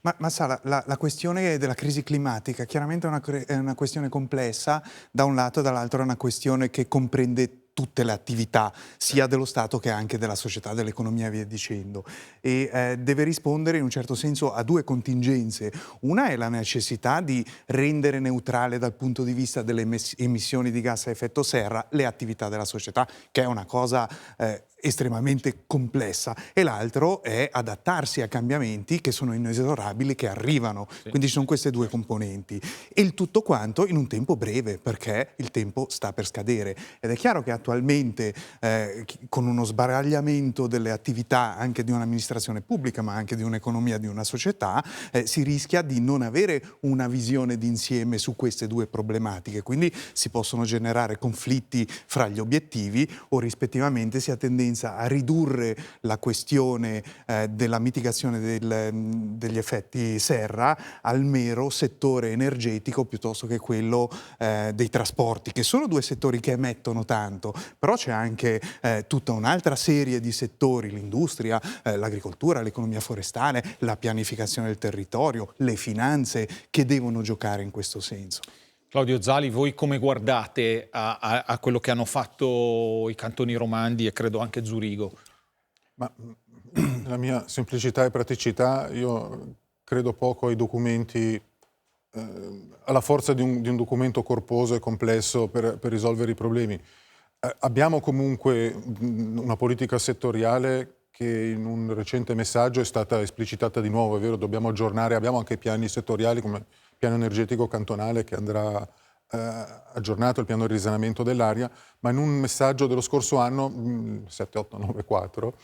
Ma sa, la questione della crisi climatica chiaramente è una questione complessa da un lato, dall'altro è una questione che comprende tutte le attività, sia dello Stato che anche della società, dell'economia e via dicendo. E deve rispondere in un certo senso a due contingenze. Una è la necessità di rendere neutrale dal punto di vista delle emissioni di gas a effetto serra le attività della società, che è una cosa estremamente complessa, e l'altro è adattarsi a cambiamenti che sono inesorabili, che arrivano. Sì. Quindi ci sono queste due componenti. E il tutto quanto in un tempo breve, perché il tempo sta per scadere. Ed è chiaro che attualmente attualmente con uno sbaragliamento delle attività anche di un'amministrazione pubblica ma anche di un'economia, di una società, si rischia di non avere una visione d'insieme su queste due problematiche, quindi si possono generare conflitti fra gli obiettivi o rispettivamente si ha tendenza a ridurre la questione della mitigazione degli effetti serra al mero settore energetico piuttosto che quello dei trasporti, che sono due settori che emettono tanto, però c'è anche tutta un'altra serie di settori, l'industria, l'agricoltura, l'economia forestale, la pianificazione del territorio, le finanze, che devono giocare in questo senso.
Claudio Zali, voi come guardate a quello che hanno fatto i cantoni romandi e credo anche Zurigo?
Ma la mia semplicità e praticità, io credo poco ai documenti, alla forza di un documento corposo e complesso per risolvere i problemi. Abbiamo comunque una politica settoriale che in un recente messaggio è stata esplicitata di nuovo, è vero, dobbiamo aggiornare, abbiamo anche piani settoriali come il piano energetico cantonale che andrà aggiornato, il piano di risanamento dell'aria, ma in un messaggio dello scorso anno, 7894,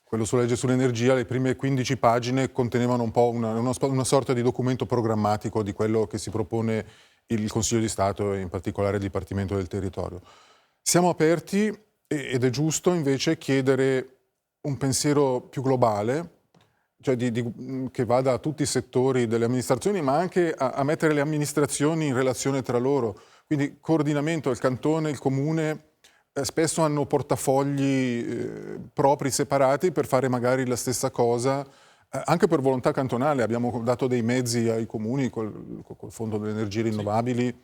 quello sulla legge sull'energia, le prime 15 pagine contenevano un po' una sorta di documento programmatico di quello che si propone il Consiglio di Stato e in particolare il Dipartimento del Territorio. Siamo aperti ed è giusto invece chiedere un pensiero più globale, cioè che vada a tutti i settori delle amministrazioni, ma anche a mettere le amministrazioni in relazione tra loro. Quindi coordinamento, il cantone, il comune, spesso hanno portafogli propri, separati, per fare magari la stessa cosa, anche per volontà cantonale. Abbiamo dato dei mezzi ai comuni col Fondo delle Energie Rinnovabili.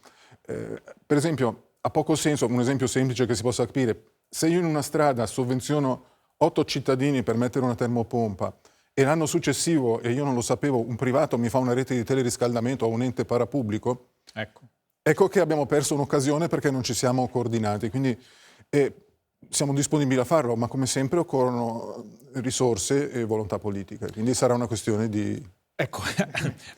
Per esempio, ha poco senso, un esempio semplice che si possa capire, se io in una strada sovvenziono 8 cittadini per mettere una termopompa e l'anno successivo, e io non lo sapevo, un privato mi fa una rete di teleriscaldamento a un ente parapubblico, ecco che abbiamo perso un'occasione perché non ci siamo coordinati. Quindi siamo disponibili a farlo, ma come sempre occorrono risorse e volontà politica. Quindi sarà una questione di...
Ecco,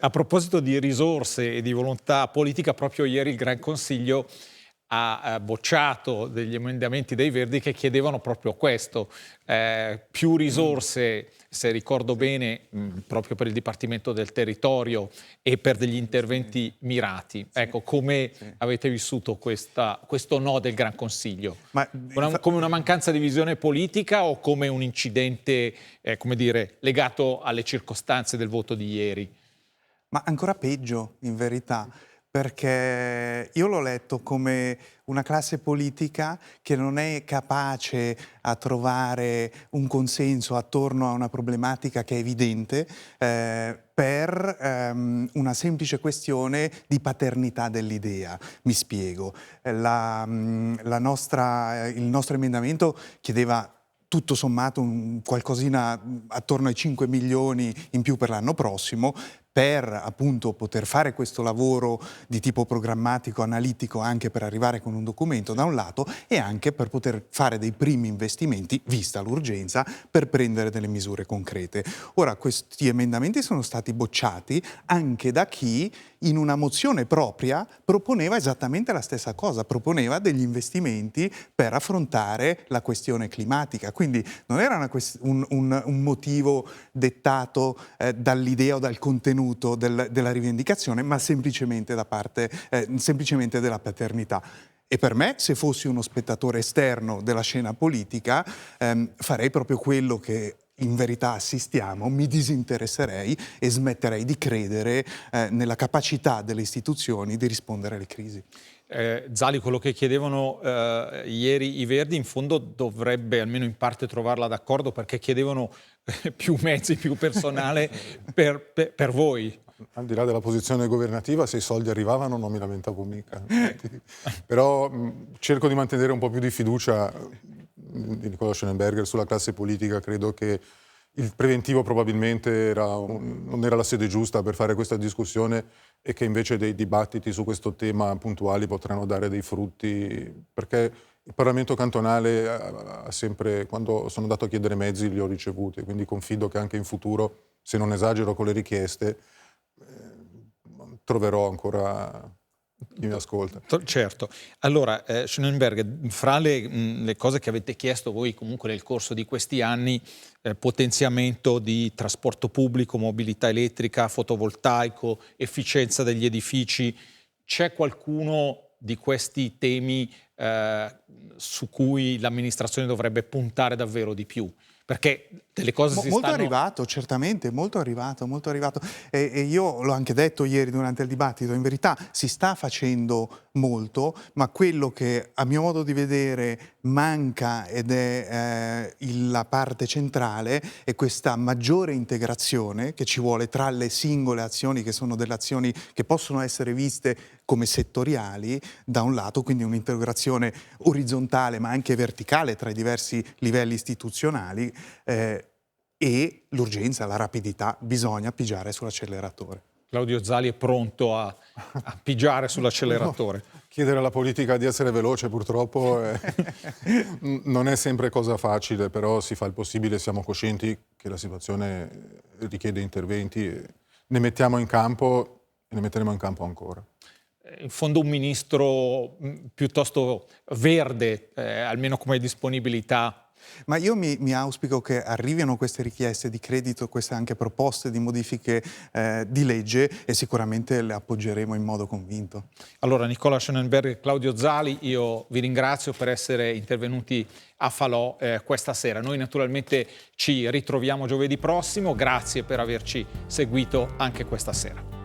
a proposito di risorse e di volontà politica, proprio ieri il Gran Consiglio ha bocciato degli emendamenti dei Verdi che chiedevano proprio questo, più risorse, se ricordo bene, proprio per il Dipartimento del Territorio e per degli interventi mirati. Ecco, come avete vissuto questo no del Gran Consiglio? Come una mancanza di visione politica o come un incidente, come dire, legato alle circostanze del voto di ieri?
Ma ancora peggio, in verità. Perché io l'ho letto come una classe politica che non è capace a trovare un consenso attorno a una problematica che è evidente per una semplice questione di paternità dell'idea. Mi spiego. Il nostro emendamento chiedeva tutto sommato qualcosina attorno ai 5 milioni in più per l'anno prossimo, per appunto poter fare questo lavoro di tipo programmatico, analitico, anche per arrivare con un documento da un lato e anche per poter fare dei primi investimenti, vista l'urgenza, per prendere delle misure concrete. Ora, questi emendamenti sono stati bocciati anche da chi in una mozione propria proponeva esattamente la stessa cosa, proponeva degli investimenti per affrontare la questione climatica. Quindi non era un motivo dettato dall'idea o dal contenuto della rivendicazione, ma semplicemente semplicemente della paternità. E per me, se fossi uno spettatore esterno della scena politica, farei proprio quello che in verità assistiamo, mi disinteresserei e smetterei di credere nella capacità delle istituzioni di rispondere alle crisi.
Zali, quello che chiedevano ieri i Verdi in fondo dovrebbe almeno in parte trovarla d'accordo, perché chiedevano più mezzi, più personale per voi.
Al di là della posizione governativa, se i soldi arrivavano non mi lamentavo mica. Però cerco di mantenere un po' più di fiducia di Nicola Schellenberger sulla classe politica. Credo che il preventivo probabilmente non era la sede giusta per fare questa discussione e che invece dei dibattiti su questo tema puntuali potranno dare dei frutti, perché il Parlamento cantonale ha sempre, quando sono andato a chiedere mezzi, li ho ricevuti, quindi confido che anche in futuro, se non esagero con le richieste, troverò ancora chi mi ascolta.
Certo. Allora, Schoenberg, fra le cose che avete chiesto voi comunque nel corso di questi anni, potenziamento di trasporto pubblico, mobilità elettrica, fotovoltaico, efficienza degli edifici, c'è qualcuno di questi temi su cui l'amministrazione dovrebbe puntare davvero di più? Perché delle cose si
molto
stanno...
arrivato, certamente, molto arrivato. E io l'ho anche detto ieri durante il dibattito, in verità si sta facendo molto, ma quello che a mio modo di vedere manca ed è la parte centrale è questa maggiore integrazione che ci vuole tra le singole azioni, che sono delle azioni che possono essere viste come settoriali da un lato, quindi un'integrazione orizzontale ma anche verticale tra i diversi livelli istituzionali, e l'urgenza, la rapidità, bisogna pigiare sull'acceleratore.
Claudio Zali è pronto a pigiare sull'acceleratore.
No, chiedere alla politica di essere veloce purtroppo non è sempre cosa facile, però si fa il possibile, siamo coscienti che la situazione richiede interventi, ne mettiamo in campo e ne metteremo in campo ancora.
In fondo un ministro piuttosto verde, almeno come disponibilità.
Ma io mi auspico che arrivino queste richieste di credito, queste anche proposte di modifiche di legge, e sicuramente le appoggeremo in modo convinto.
Allora, Nicola Schoenberg e Claudio Zali, io vi ringrazio per essere intervenuti a Falò questa sera. Noi naturalmente ci ritroviamo giovedì prossimo, grazie per averci seguito anche questa sera.